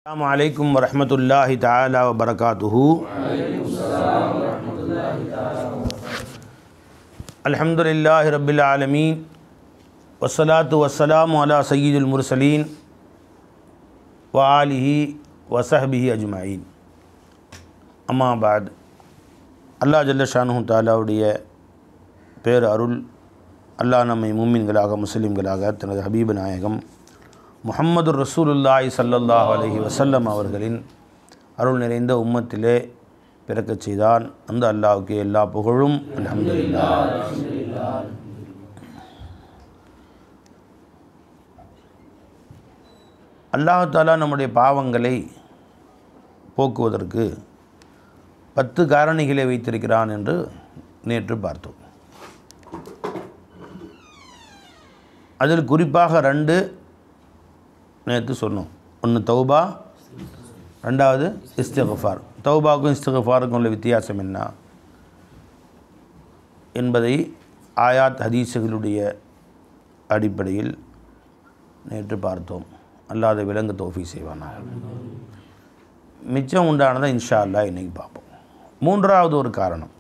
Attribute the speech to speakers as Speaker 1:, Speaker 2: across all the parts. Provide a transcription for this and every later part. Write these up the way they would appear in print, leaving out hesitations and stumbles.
Speaker 1: अस्सलामु अलैकुम वरहमतुल्लाहि तआला व बरकातुहू। अल्हम्दुलिल्लाहि रब्बिल आलमीन वस्सलातु वस्सलामु अला सय्यिदिल मुरसलीन व आलिहि व सहबिहि अजमाइन। अम्मा बाद, अल्लाह जल्ल ஷானுஹு தஆலாவுடைய பேர் அருள், அல்லாஹ் நம்மை முஃமின்களாக முஸ்லிம்களாக தனது ஹபீபு நாயகம் முஹம்மது ரசூலுல்லாஹி ஸல்லல்லாஹு அலைஹி வஸல்லம் அவர்களின் அருள் நிறைந்த உம்மத்திலே பிறக்கச் செய்தான். அந்த அல்லாஹ்வுக்கு எல்லா புகழும். அல்ஹம்துலில்லாஹ். அல்லாஹ் தஆலா நம்முடைய பாவங்களை போக்குவதற்கு 10 காரணிகளை வைத்திருக்கிறான் என்று நேற்று பார்த்தோம். அதில் குறிப்பாக 2 நேற்று சொன்னோம். ஒன்று தௌபா, ரெண்டாவது இஸ்திக்ஃபார். தௌபாவுக்கும் இஸ்திக்ஃபாருக்கும் உள்ள வித்தியாசம் என்ன என்பதை ஆயாத் ஹதீஸுகளுடைய அடிப்படையில் நேற்று பார்த்தோம். அல்லாஹ் அதை விளங்க தௌஃபீக் செய்வானாக. மிச்சம் உண்டானதை இன்ஷா அல்லாஹ் இன்றைக்கி பார்ப்போம். 3வது ஒரு காரணம்,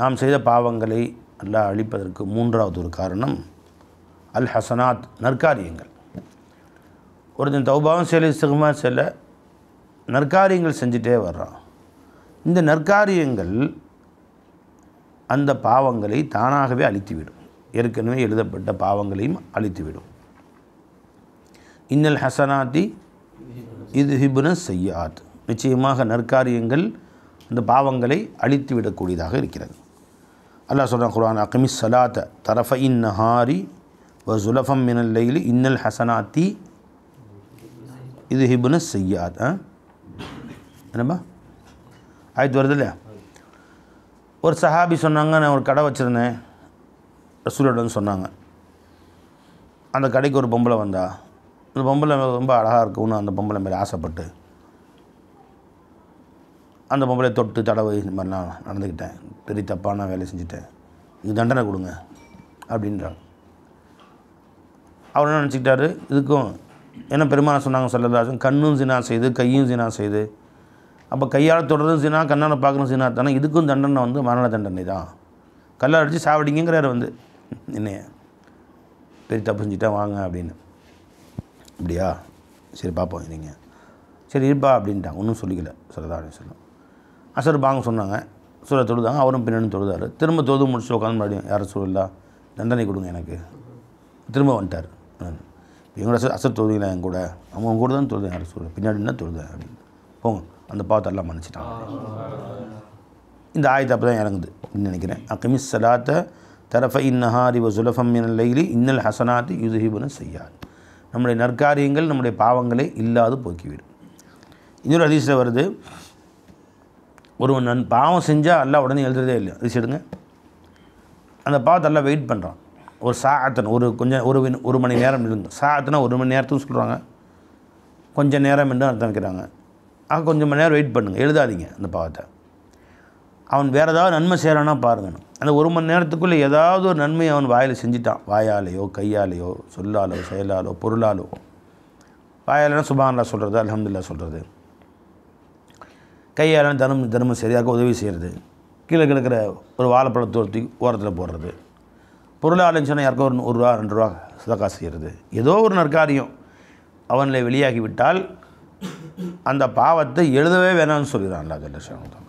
Speaker 1: நாம் செய்த பாவங்களை அல்லாஹ் அழிப்பதற்கு 3வது ஒரு காரணம் அல் ஹசனாத், நற்காரியங்கள். ஒருத்தன் தௌபாவும் செய்யலை, இஸ்திக்ஃபாரும் செய்யலை, நற்காரியங்கள் செஞ்சுட்டே வர்றான். இந்த நற்காரியங்கள் அந்த பாவங்களை தானாகவே அழித்துவிடும். ஏற்கனவே எழுதப்பட்ட பாவங்களையும் அழித்துவிடும். இன்னல் ஹசனாத்தி யுத்ஹிபுன ஸய்யிஆத், நிச்சயமாக நற்காரியங்கள் அந்த பாவங்களை அழித்து விடக்கூடியதாக இருக்கிறது. அல்லாஹ் சொல்கிறான் குர்ஆன், அகிமிஸ் ஸலாத்த தரஃபஇன் நஹாரி வ ஸுலஃபம் மினல் லைலி இன்னல் ஹசனாத்தி யுத்ஹிபுன ஸய்யிஆத். என்னப்பா ஆயத்து வருது இல்லையா? ஒரு சஹாபி சொன்னாங்க, நான் ஒரு கடை வச்சுருந்தேன், ரசூலுல்லாஹ் சொன்னாங்க. அந்த கடைக்கு ஒரு பொம்பளை வந்தா, அந்த பொம்பளை ரொம்ப அழகாக இருக்கும்னு அந்த பொம்பளை மேலே ஆசைப்பட்டு அந்த பொம்பளை தொட்டு தடவை இந்த மாதிரிலாம் நடந்துக்கிட்டேன், பெரிய தப்பான வேலை செஞ்சுட்டேன், இது தண்டனை கொடுங்க அப்படின்றாங்க. அவர் என்ன நினச்சிக்கிட்டாரு, இதுக்கும் என்ன பெருமானார் சொன்னாங்க ஸல்லல்லாஹு அலைஹி வஸல்லம், கண்ணும் ஜினா செய்து கையும் ஜினா செய்து, அப்போ கையால் தொடர்றதும் ஜினா, கண்ணால் பார்க்குறதும் ஜினா தானே, இதுக்கும் தண்டனை மரண தண்டனை தான், கல்லால் அடித்து சாவடிங்கிறார் என்னைய, பெரிய தப்பு செஞ்சுட்டேன் வாங்க அப்படின்னு. அப்படியா, சரி பார்ப்போம் நீங்கள், சரி இருப்பா அப்படின்ட்டாங்க. ஒன்றும் சொல்லிக்கல ஸல்லல்லாஹு அலைஹி வஸல்லம். அசர் பாங்க சொன்னாங்க, சூரா தொழுதாங்க. அவரும் பின்னாடி தொழுதார். திரும்ப தொழுது முடிச்சு உட்காந்து மறுபடியும் யார் ரசூலுல்லாஹ் தண்டனை கொடுங்க எனக்கு, திரும்ப வந்துட்டார். எங்களோட அசர் தொழுதிங்களா என் கூட? அவங்க கூட தான் தொழுதேன் யார் ரசூலுல்லாஹ், பின்னாடி என்ன தொழுதேன் அப்படின்னு. போங்க, அந்த பாவத்தெல்லாம் மன்னிச்சிட்டாங்க. இந்த ஆயத்தை அப்போ தான் இறங்குது அப்படின்னு நினைக்கிறேன். அகிமிஸ் ஸலாத்த தரஃபஇன் நஹாரி வ ஸுலஃபம் மினல் லைலி இன்னல் ஹசனாத்தி யுத்ஹிபுன ஸய்யிஆத், நம்முடைய நற்காரியங்கள் நம்முடைய பாவங்களை இல்லாது போக்கிவிடும். இன்னொரு ஹதீஸில் வருது, ஒருவன் பாவம் செஞ்சால் அல்லாஹ் உடனே எழுதுறதே இல்லை. ஹதீஸ் எடுங்க. அந்த பாவத்தை எல்லாம் வெயிட் பண்ணுறான். ஒரு சாஅத்தன், ஒரு மணி நேரம் இருந்து, சாஅத்துனா 1 மணி நேரத்துக்கு சொல்கிறாங்க, கொஞ்சம் நேரம் என்று அர்த்தம் வைக்கிறாங்க. கொஞ்சம் மணி நேரம் வெயிட் பண்ணுங்கள், எழுதாதீங்க அந்த பாவத்தை. அவன் வேறு ஏதாவது நன்மை செய்கிறான்னா பாருங்கள், அந்த 1 மணி நேரத்துக்குள்ளே ஏதாவது ஒரு நன்மை அவன் வாயில் செஞ்சிட்டான், வாயாலேயோ கையாலேயோ சொல்லாலோ செயலாலோ பொருளாலோ. வாயாலனா சுப்ஹானல்லாஹ் சொல்கிறது, அல்ஹம்துலில்லாஹ் சொல்கிறது, கையால் தர்மம் சரி, யாருக்கும் உதவி செய்கிறது, கீழே கிடக்கிற ஒரு வாழைப்பழத்தை ஒருத்தி ஓரத்தில் போடுறது, பொருளாலன்னு சொன்னால் யாருக்கும் ஒரு 1 ரூபா 2 ரூபா சதகா செய்கிறது, ஏதோ ஒரு நற்காரியம் அவனில் வெளியாகிவிட்டால் அந்த பாவத்தை எழுதவே வேணாம்னு சொல்லிடுறான் அல்லாஹ் ஜல்ல ஷானுஹு.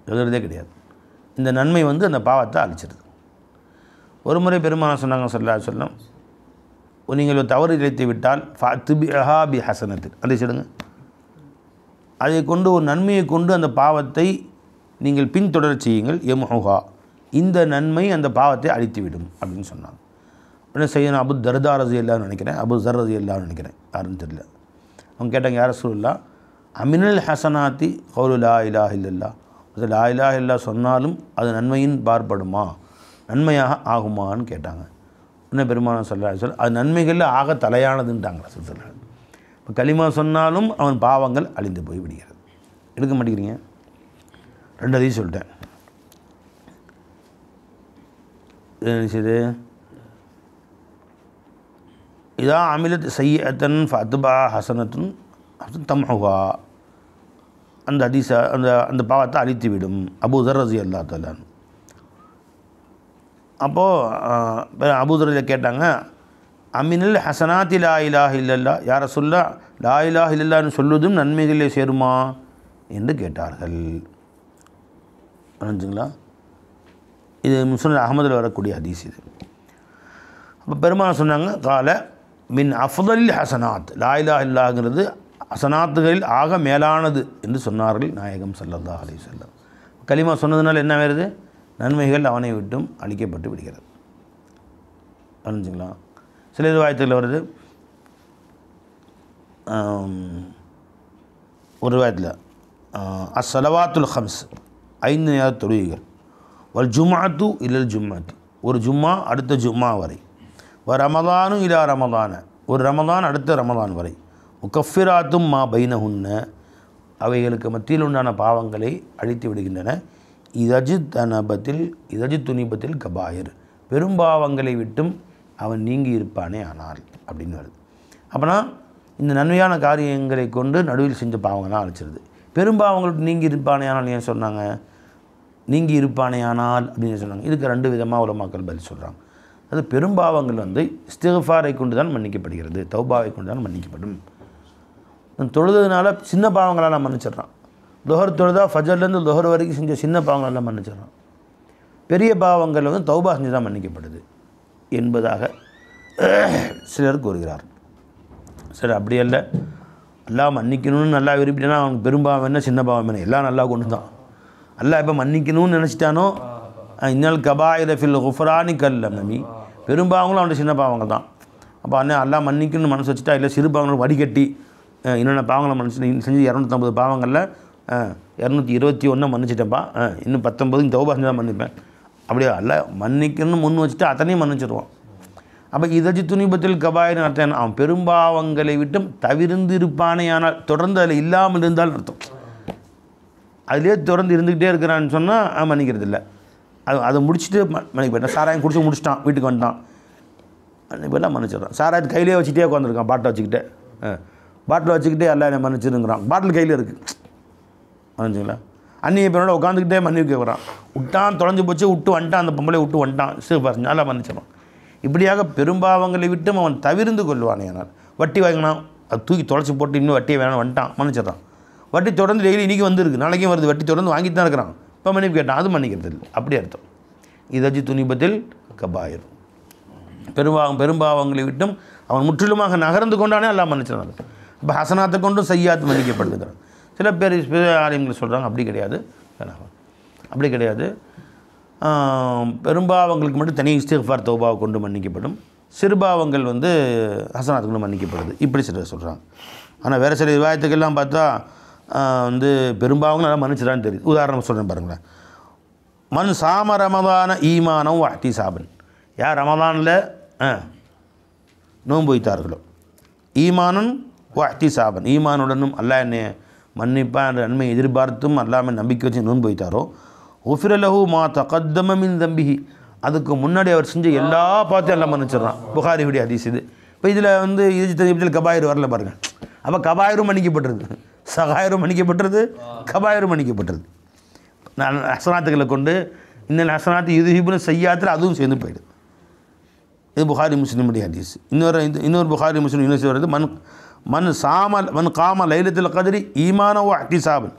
Speaker 1: எழுதுறதே கிடையாது. இந்த நன்மை அந்த பாவத்தை அழிச்சிடுது. ஒரு முறை பெருமானார் சொன்னாங்க ஸல்லல்லாஹு அலைஹி வஸல்லம், நீங்கள் ஒரு தவறு இழைத்து விட்டால் ஃபஅத்பிஹா பி ஹஸனத்தின், அதை சொல்லுங்க, அதை கொண்டு ஒரு நன்மையை கொண்டு அந்த பாவத்தை நீங்கள் பின்தொடர செய்யுங்கள், யம்ஹுஹா, இந்த நன்மை அந்த பாவத்தை அழித்துவிடும் அப்படின்னு சொன்னாங்க. உடனே சையதுனா அபூ தர்தா ரலியல்லாஹு நினைக்கிறேன், அபூ ஸர் ரலியல்லாஹு நினைக்கிறேன், யாருன்னு தெரியல. அவங்க கேட்டாங்க, யா ரசூலுல்லாஹ், அமினல் ஹசனாத்தி கௌலு லா இலாஹ இல்லல்லாஹ், அது லா இலாஹ இல்லல்லாஹ் சொன்னாலும் அது நன்மையின் பார்ப்படுமா, நன்மையாக ஆகுமான்னு கேட்டாங்க. இன்னும் பெருமானார் ஸல்லல்லாஹு அலைஹி வஸல்லம், அது நன்மைகளில் ஆக தலையானதுன்ட்டாங்க ரசூலுல்லாஹ். இப்போ கலிமா சொன்னாலும் அவன் பாவங்கள் அழிந்து போய் விடுகிறது. எடுக்க மாட்டேங்கிறீங்க. 2 அதையும் சொல்லிட்டேன். இது இதா அமிலத் சையத்தன் ஃபஅத்பா ஹசனத்துன் தம்ஹுவா, அந்த ஹதீஸை அந்த பாவத்தை அழித்து விடும். அபூதர் ரலியல்லாஹு தஆலா. அப்போது அபூதர் கேட்டாங்க, அமினில் ஹசனாத்தி லா இலாஹ இல்லல்லாஹ், யா ரசூலல்லாஹ் லா இலாஹ இல்லல்லாஹ்னு சொல்வதும் நன்மைகளே சேருமா என்று கேட்டார்கள். புரிஞ்சுங்களா? இது முஸ்னத் அஹ்மதில் வரக்கூடிய ஹதீஸ் இது. அப்போ பெருமாள் சொன்னாங்க, கால மின் அஃதலில் ஹசனாத், லா இலாஹ இல்லல்லாஹ்ங்கிறது ஹசனாத்துகளில் ஆக மேலானது என்று சொன்னார்கள் நாயகம் ஸல்லல்லாஹு அலைஹி வஸல்லம். கலிமா சொன்னதுனால என்ன வருது? நன்மைகள் அவனை விட்டும் அளிக்கப்பட்டு விடுகிறது. புரிஞ்சுங்களா? சில ரிவாயத்தில் வருது, ஒரு ரிவாயத்தில் அஸ்ஸலவாத்துல் ஹம்ஸ், 5 நேர தொழுகைகள், வல் ஜும்அத்து இல்லல் ஜும்அத்து, ஒரு ஜும்மா அடுத்த ஜும்மா வரை, ரமதானு இலா ரமதான, ஒரு ரமதான் அடுத்த ரமதான் வரை, முகஃபிராத்தும் மா பைனஹுன்ன, அவைகளுக்கு மத்தியில் உண்டான பாவங்களை அழித்து விடுகின்றன. இதஜு துனிபத்தில் கபாயர், பெரும்பாவங்களை விட்டும் அவன் நீங்கி இருப்பானே ஆனால் அப்படின்னு வருது. அப்போனா இந்த நன்மையான காரியங்களை கொண்டு நடுவில் செஞ்ச பாவங்கள்லாம் அழிச்சிருது. பெரும்பாவங்களுக்கு நீங்கி இருப்பானே ஆனால் ஏன் சொன்னாங்க? நீங்கி இருப்பானே ஆனால் அப்படின்னு சொன்னாங்க. இதுக்கு 2 விதமாக உலமாக்கள் பதில் சொல்கிறாங்க. அது பெரும்பாவங்கள் இஸ்திக்ஃபாரை கொண்டு தான் மன்னிக்கப்படுகிறது, தௌபாவை கொண்டு தான் மன்னிக்கப்படும். தொழுதுனால சின்ன பாவங்களால் மன்னிச்சிடறான். துஹர் தொழுதா ஃபஜர்லேருந்து துஹர் வரைக்கும் செஞ்ச சின்ன பாவங்களெல்லாம் மன்னிச்சிடறான். பெரிய பாவங்கள் தௌபா செஞ்சு தான் மன்னிக்கப்படுது என்பதாக சிலர் கூறுகிறார். சரி, அப்படி அல்ல. அல்லாஹ் மன்னிக்கணும்னு நல்லா விரும்பிட்டேன்னா அவனுக்கு பெரும்பாவம் என்ன சின்ன பாவம் என்ன எல்லாம் நல்லா கொண்டு தான். அல்லாஹ் இப்போ மன்னிக்கணும்னு நினச்சிட்டானோ, இன்னல் கபாயிர ஃபில் குஃப்ரானி கல்லமி, பெரும்பாவங்களும் அவனுடைய சின்ன பாவங்கள் தான். அப்போ அல்லாஹ் மன்னிக்கணும்னு மனசு வச்சுட்டா, இல்லை சிறு பாவங்களை வடிகட்டி இன்னொன்று பாவங்களை மன்னிச்சு செஞ்சு 250 பாவங்களில் 221 மன்னிச்சிட்டேன்ப்பா, இன்னும் 19 தௌபா செஞ்சு தான் மன்னிப்பேன். அப்படியே அல்லாஹ் மன்னிக்கணும்னு முன் வச்சுட்டு அத்தனையும் மன்னிச்சிடுவான். அப்போ இதஜி துணிபத்தில் கபாயின்னு அர்த்தம் என்ன? அவன் பெரும்பாவங்களை விட்டும் தவிர்ந்து இருப்பானே ஆனால், தொடர்ந்து அதில் இல்லாமல் இருந்தால் அர்த்தம். அதிலே தொடர்ந்து இருந்துக்கிட்டே இருக்கிறான்னு சொன்னால் மன்னிக்கிறது இல்லை. அதை முடிச்சுட்டு மன்னிக்க போயிட்டான். சாராயம் குடிச்சு முடிச்சிட்டான், வீட்டுக்கு வந்துட்டான், இப்போல்லாம் மன்னிச்சிடறான். சாராயத்தை கையிலே வச்சுக்கிட்டே உட்காந்துருக்கான், பாட்டில் வச்சுக்கிட்டே வச்சுக்கிட்டே எல்லாம் என்ன மன்னிச்சிருங்கிறான். பாட்டில் கையில் இருக்குது. மன்னிச்சிங்களா? அன்னிய பெண்ணோட உட்காந்துக்கிட்டே மன்னிப்பு கேட்குறான். விட்டான், தொலைஞ்சு போச்சு, விட்டு வந்துட்டான், அந்த பொம்பளை விட்டு வந்துட்டான், பாருங்க நல்லா மன்னிச்சிடறான். இப்படியாக பெரும்பாவங்களை விட்டும் அவன் தவிர்ந்து கொள்வானே. ஆனால் வட்டி வாங்கினான், அது தூக்கி தொலைச்சி போட்டு இன்னும் வட்டியை வேணாம் வந்துட்டான், மன்னிச்சிடறான். வட்டி தொடர்ந்து டெய்லி இன்றைக்கி வந்துருக்கு, நாளைக்கும் வருது, வட்டி தொடர்ந்து வாங்கிட்டு தான் இருக்கிறான், இப்போ மன்னிப்பு கேட்டான், அது மன்னிக்கிறது இல்லை. அப்படி அர்த்தம். இதஜி துணிபத்தில் கபாயிர், பெரும்பாவங்களை விட்டும் அவன் முற்றிலுமாக நகர்ந்து கொண்டானே எல்லாம் மன்னிச்சிடறான். இப்போ ஹசனாத்தை கொண்டும் செய்யாத்து மன்னிக்கப்படுகிறான். சில பேர் ஆலயங்கள் சொல்கிறாங்க அப்படி கிடையாது, அப்படி கிடையாது. பெரும்பாவங்களுக்கு மட்டும் தனி இஸ்திக்ஃபார் தௌபாவை கொண்டு மன்னிக்கப்படும், சிறுபாவங்கள் ஹசனாத்து கொண்டு மன்னிக்கப்படுது, இப்படி சிலர் சொல்கிறாங்க. ஆனால் வேறு சில விவாயத்துக்கெல்லாம் பார்த்தா பெரும்பாவங்கள் நல்லா மன்னிச்சிடான்னு தெரியுது. உதாரணம் சொல்கிறேன் பாருங்களேன். மன் சாம ரமதான ஈமானம் வாட்டி சாபன், யார் ரமதானில் நோன்பு வைத்தார்களோ, ஈமானும் வாட்டி சாபன், ஈமானுடனும் அல்லாஹ் என்னை மன்னிப்பான் என்ற நன்மை எதிர்பார்த்தும் அல்லாமல் நம்பிக்கை வச்சு நோன்பு வைத்தாரோ, உஃபிரலஹு மா தகத்தம மின் தம்பிஹி, அதுக்கு முன்னாடி அவர் செஞ்ச எல்லா பார்த்தையும் எல்லாம் மன்னிச்சிடறான். புகாரியுடைய ஹதீஸ் இது. இப்போ இதில் இதஜில் கபாயிர் வரல பாருங்கள். அப்போ கபாயிரும் மன்னிக்கப்பட்டுருது, சகாயிரும் மன்னிக்கப்பட்டுருது, கபாயிரும் மன்னிக்கப்பட்டுருது. நான் ஹசனாத்துக்களை கொண்டு இன்னும் ஹசனாத்து இதுஹிபுன்னு செய்யாத்தில் அதுவும் சேர்ந்து போயிடுது. இது புகாரி முஸ்லிமுடைய ஹதீஸ். இன்னொரு புகாரி முஸ்லிம் யூனிவர்சிட்டி வருது, மன் காம லைலத்துல் கத்ரி ஈமானவோ அஹ்திசாபன்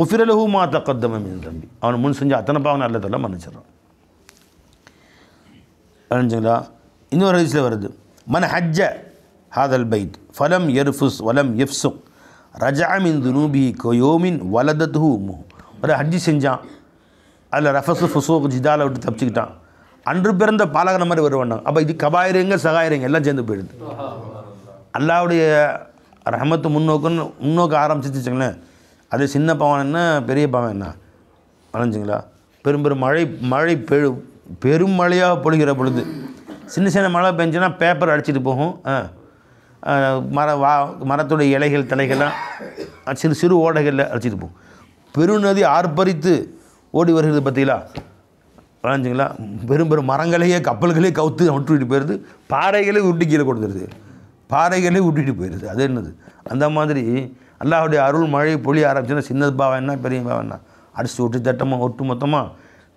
Speaker 1: உஃபிரலஹு மா தகத்தம மின் தம்பி, அவனை முன் செஞ்ச அத்தனை பாவம் நல்லதெல்லாம் மன்னிச்சிடறான். புரிஞ்சுங்களா? இன்னொரு ஹதீஸில் வருது, மன் ஹஜ்ஜ ஹாதல் பைத் ஃபலம் யர்ஃபுஸ் வலம் யஃப்சுக் ரஜஅ மின் துனூபிஹி கயோமின் வலதத்துஹு உம்முஹு, ஒரு ஹஜ்ஜி செஞ்சான், அதில் ரஃபஸு ஃபுசூக் ஜிதாலை விட்டு தப்பிச்சுக்கிட்டான், அன்று பிறந்த பாலகன மாதிரி வருவாங்க. அப்போ இது கபாயிரங்க சகாயிரங்க எல்லாம் சேர்ந்து போயிடுது. அல்லாவுடைய ரஹமத்து முன்னோக்க ஆரம்பிச்சிச்சுங்களேன். அது சின்ன பாவம் என்ன, பெரிய பாவம் என்ன, வளைஞ்சிங்களா? பெரும் மழை பெரும் மழையாக பொழிகிற பொழுது சின்ன சின்ன மழை பெஞ்சுன்னா பேப்பர் அடிச்சிட்டு போகும், மரத்துடைய இலைகள் தலைகள்லாம் சிறு ஓடைகளில் அடிச்சிட்டு போகும். பெருநதி ஆர்ப்பரித்து ஓடி வருகிறது பார்த்தீங்களா, வளைஞ்சிங்களா? பெரும் மரங்களையே கப்பல்களே கவுத்து விட்டுட்டு போயிடுது, பாறைகளே உருட்டி கீழே கொடுத்துருது. பாறைகளே விட்டுட்டு போயிடுது. அது என்னது? அந்த மாதிரி அல்லாஹ்வுடைய அருள் மழை பொழிய ஆரம்பிச்சுன்னா சின்ன பாவம் என்ன பெரிய பாவம் என்ன அடிச்சு விட்டு தட்டமாக ஒட்டு மொத்தமாக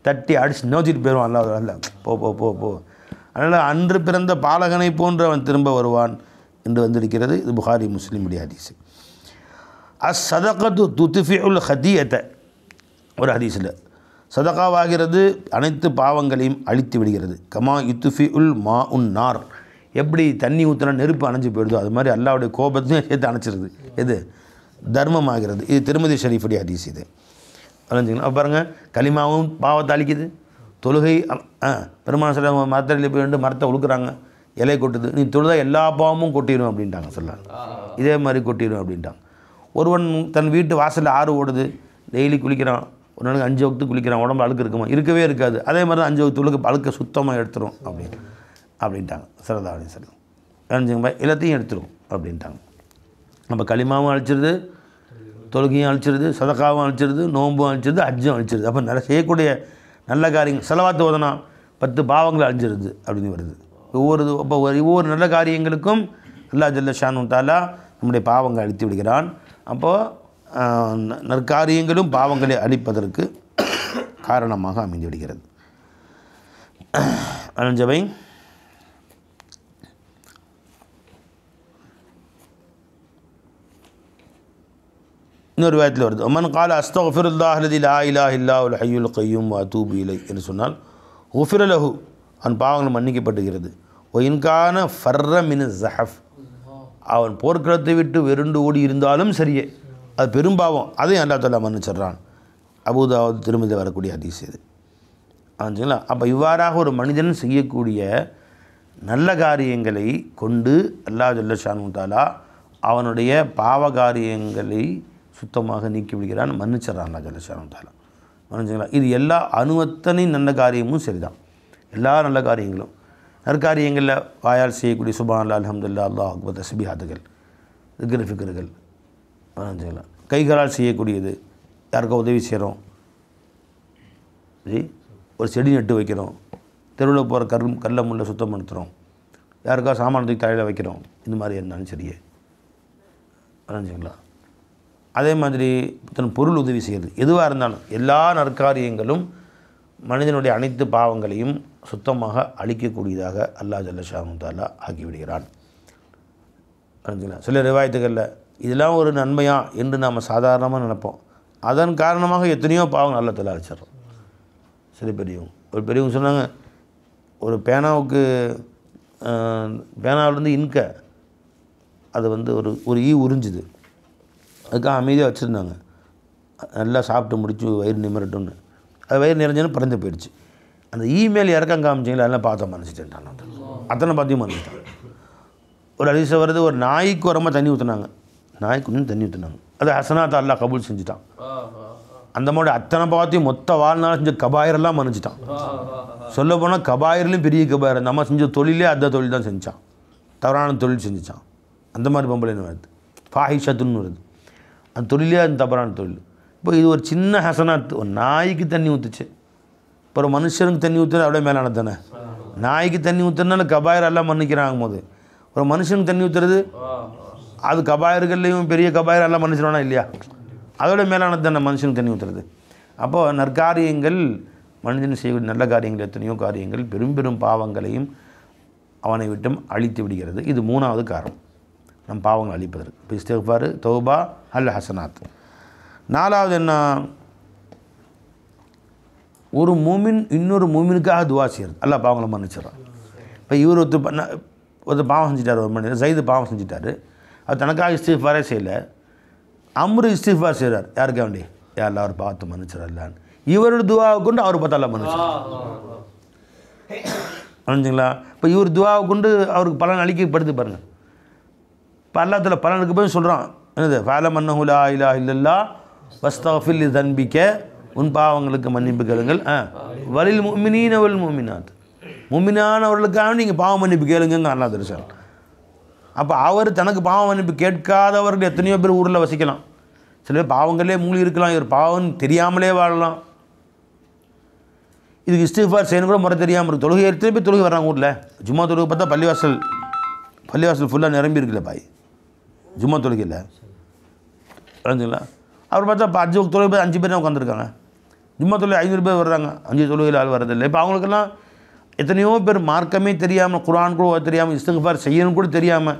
Speaker 1: தட்டி அடிச்சு நோச்சிட்டு போயிடுவான் அல்லாஹ். அல்ல போ போ போ போ. அதனால் அன்று பிறந்த பாலகனை போன்று அவன் திரும்ப வருவான் என்று வந்திருக்கிறது. இது புகாரி முஸ்லிமுடைய ஹதீஸ். சதகத்து துத்ஃபிஉல் ஹதியத்தை ஒரு ஹதீஸில் சதகாவாகிறது அனைத்து பாவங்களையும் அழித்து விடுகிறது. கமா யுத்ஃபிஉல் மா உன் நார், எப்படி தண்ணி ஊற்றினா நெருப்பு அணைஞ்சு போயிடுதோ அது மாதிரி அல்லாஹ்வுடைய கோபத்தையும் சேர்த்து அணைச்சிருது. எது? தர்மமாகிறது. இது திருமதி ஷரீஃபுடைய ஹதீஸ். இது அணைஞ்சிங்களா? பாருங்கள், கலிமாவும் பாவத்தை அழிக்குது. தொழுகை பெருமான சில மரத்தடியில் போய் மரத்தை உழுக்குறாங்க, இலை கொட்டுது. நீ தொழுதா எல்லா பாவமும் கொட்டிடும் அப்படின்ட்டாங்க. சொல்லலாம் இதே மாதிரி கொட்டிடும் அப்படின்ட்டாங்க. ஒருவன் தன் வீட்டு வாசலில் ஆறு ஓடுது, டெய்லி குளிக்கிறான், ஒரு நாளைக்கு 5 வக்து குளிக்கிறான், உடம்பு அழுக்கு இருக்குமா? இருக்கவே இருக்காது. அதே மாதிரி தான் 5 வக்து தொழுக்கு அழுக்க சுத்தமாக எடுத்துரும் அப்படின்ட்டாங்க. சரதா அப்படின்னு சொல்லி அழிஞ்சுங்க எல்லாத்தையும் எடுத்துரும் அப்படின்ட்டாங்க. நம்ம களிமாவும் அழிச்சிருது, தொழுகையும் அழிச்சிருது, சதக்காவும் அழிச்சிருது, நோன்பும் அழிச்சிருது, ஹஜ்ஜும் அழிச்சிருது. அப்போ நிறைய செய்யக்கூடிய நல்ல காரியங்கள் செலவாத்து ஓதனா 10 பாவங்கள் அழிஞ்சிருது அப்படின்னு வருது. ஒவ்வொரு நல்ல காரியங்களுக்கும் அல்லாஹ் ஜல்ல ஷானு தஆலா நம்முடைய பாவங்கள் அழித்து விடுகிறான். அப்போது நற்காரியங்களும் பாவங்களை அழிப்பதற்கு காரணமாக அமைந்து விடுகிறது. அழிஞ்சவை இன்னொரு வாயத்தில் வருது. மன் கால அஸ்தக்ஃபிருல்லாஹ் அல்லதி லா இலாஹ இல்லல்லாஹுல் ஹய்யுல் கய்யூம் வ அதூபு இலைஹி என்று சொன்னால் குஃபிர லஹு, அவன் பாவங்கள் மன்னிக்கப்படுகிறது. ஒ இன்கான ஃபர்ர மின் ஸஹஃப், அவன் போர்க்களத்தை விட்டு வெருண்டு ஓடி இருந்தாலும் சரியே, அது பெரும்பாவம், அதையும் அல்லாஹ் தஆலா மன்னிச்சிடுறான். அபூதாவுத் திருமதி வரக்கூடிய ஹதீஸ் இது. ஆச்சுங்களா? அப்போ இவ்வாறாக ஒரு மனிதன் செய்யக்கூடிய நல்ல காரியங்களை கொண்டு அல்லாஹ் ஜல்ல ஷானு தஆலா அவனுடைய பாவ காரியங்களை சுத்தமாக நீக்கி விடுகிறான், மன்னிச்சிடறான் அல்லாஹ் ஜல்ல ஷானு தஆலா. மன்னிச்சுங்களா? இது எல்லா அணுவத்தனை நல்ல காரியமும் சரிதான். எல்லா நல்ல காரியங்களும் நற்காரியங்களில் வாயால் செய்யக்கூடிய சுப்ஹானல்லாஹ், அல்ஹம்துலில்லாஹ், அல்லாஹ் அக்பர், தஸ்பீஹாத்துகள், திக்ர் ஃபிக்ர்கள், மன்னிச்சுங்களா? கைகளால் செய்யக்கூடியது, யாருக்கோ உதவி செய்கிறோம், ஒரு செடி நட்டு வைக்கிறோம், தெருவில் போகிற கல்லை முள்ள சுத்தம் படுத்துகிறோம், யாருக்கா சாமானத்துக்கு தலையில் வைக்கிறோம், இந்த மாதிரி இருந்தாலும் சரியே, மன்னிச்சுங்களா? அதே மாதிரி தன் பொருள் உதவி செய்கிறது, எதுவாக இருந்தாலும் எல்லா நற்காரியங்களும் மனிதனுடைய அனைத்து பாவங்களையும் சுத்தமாக அழிக்கக்கூடியதாக அல்லாஹ் ஜல்ல ஷானு தஆலா ஆக்கிவிடுகிறான். சில ரிவாயத்துகளில் இதெல்லாம் ஒரு நன்மையா என்று நாம் சாதாரணமாக நினைப்போம். அதன் காரணமாக எத்தனையோ பாவங்கள் அல்லாஹ் தஆலா அழிச்சிடறோம். சரி, ஒரு பெரியவங்க சொன்னாங்க, ஒரு பேனாவிலேருந்து இன்க அது ஒரு ஈ உறிஞ்சுது, அதுக்காக அமைதியாக வச்சுருந்தாங்க. நல்லா சாப்பிட்டு முடிச்சு வயிறு நிமிரட்டும்னு, அது வயிறு நிறைஞ்சோன்னு பறந்து போயிடுச்சு. அந்த இமெயில் இறக்கம் காமிச்சிங்களா, அதெல்லாம் பார்த்த மன்னிச்சிட்டேன், அத்தனை பார்த்தியும் மன்னிச்சிட்டேன். ஒரு ஹதீஸ் வருது, ஒரு நாய்க்கு வரமாக தண்ணி ஊற்றுனாங்க, நாய்க்கு தண்ணி ஊற்றுனாங்க, அது ஹசனாத் அல்லாஹ் கபூல் செஞ்சுட்டான். அந்த மாதிரி அத்தனை பாவத்தையும் மொத்த வாழ்நாள் செஞ்ச கபாயிரெல்லாம் மன்னிச்சிட்டான். சொல்ல போனால் கபாயிரிலையும் பெரிய கபாயிர், அந்த அம்மா செஞ்ச தொழிலே அந்த தொழில் தான் செஞ்சான், தவறான தொழில் செஞ்சுச்சான். அந்த மாதிரி பொம்பளைன்னு வருது, ஃபாஹிஷத்துன்னு வருது, அந்த தொழிலே அந்த தவறான தொழில். இப்போ இது ஒரு சின்ன ஹசனாத், ஒரு நாய்க்கு தண்ணி ஊற்றுச்சு, இப்போ ஒரு மனுஷனுக்கு தண்ணி ஊற்றுறது அப்படியே மேலானது தானே. நாய்க்கு தண்ணி ஊற்றுறதுனால கபாயர் எல்லாம் மன்னிக்கிறாங்க போது, ஒரு மனுஷனுக்கு தண்ணி ஊற்றுறது அது கபாயர்கள்லையும் பெரிய கபாயர் எல்லாம் மன்னிச்சிடுவானா இல்லையா? அதோட மேலானது தானே மனுஷனுக்கு தண்ணி ஊற்றுறது. அப்போது நற்காரியங்கள், மனிதன் செய்யக்கூடிய நல்ல காரியங்கள், எத்தனையோ காரியங்கள் பெரும் பெரும் பாவங்களையும் அவனை விட்டும் அழித்து விடுகிறது. இது 3வது காரணம் நம் பாவங்கள் அழிப்பதற்கு. இப்போ இஸ்திக்ஃபார், தௌபா, அல் ஹசனாத். 4வது என்ன? ஒரு மூமின் இன்னொரு மூமினுக்காக துவா செய்கிறது, அல்லாஹ் பாவங்களை மன்னிச்சிடறான். இப்போ இவர் ஒரு பாவம் செஞ்சிட்டார், ஒரு மனிதர் ஜெயிது பாவம் செஞ்சிட்டார், அது தனக்காக இஸ்திக்ஃபாரே செய்யலை, அம்ரு இஸ்திக்ஃபார் செய்கிறார், யாருக்கா வேண்டி? யாரெல்லாம் அவர் பாவத்தை மன்னிச்சிடலான்னு இவரோட துவாவை கொண்டு அவர் பார்த்தா எல்லாம் மன்னிச்சுங்களா? இப்போ இவர் துவாவை கொண்டு அவருக்கு பலன் அளிக்கப்படுது பாருங்கள். இப்போ அல்லாஹ்வுல பலனுக்கு போய் சொல்கிறான், என்னது? ஃபஅலம் அன்னஹு லா இலாஹ இல்லல்லாஹ் வஸ்தக்ஃபிர் லிதன்பிக, உன் பாவங்களுக்கு மன்னிப்பு கேளுங்கள், வலில் முஃமினீன வல் முஃமினாத், முஃமினானவர்களுக்காக நீங்கள் பாவ மன்னிப்பு கேளுங்க அல்லாஹ் தரிசனம். அப்போ அவர் தனக்கு பாவ மன்னிப்பு கேட்காதவர்கள் எத்தனையோ பேர் ஊரில் வசிக்கலாம். சில பேர் பாவங்களே மூழ்கி இருக்கலாம், இவர் பாவம் தெரியாமலே வாழலாம். இதுக்கு இஸ்திக்ஃபார் செய்யணும் கூட முறை தெரியாமல் இருக்குது. தொழுகை எத்தனை பேர் தொழுகை வர்றாங்க ஊரில், ஜும்மா தொழுகை பார்த்தா பள்ளிவாசல் ஃபுல்லாக நிரம்பி இருக்குல்ல பாய், ஜும்மா தொழுகையில் விளைஞ்சுங்களா. அவர் பார்த்தா இப்போ 5 தொழுகை 5 பேர் தான் உட்காந்துருக்காங்க. ஜும்மா தொழுகை 500 பேர் வர்றாங்க, 5 தொழுகையில் ஆள் வர்றதில்லை. இப்போ அவங்களுக்கெல்லாம் எத்தனையோ பேர் மார்க்கமே தெரியாமல், குர்ஆன் கூட தெரியாமல், இஸ்திக்ஃபார் செய்யணும் கூட தெரியாமல்,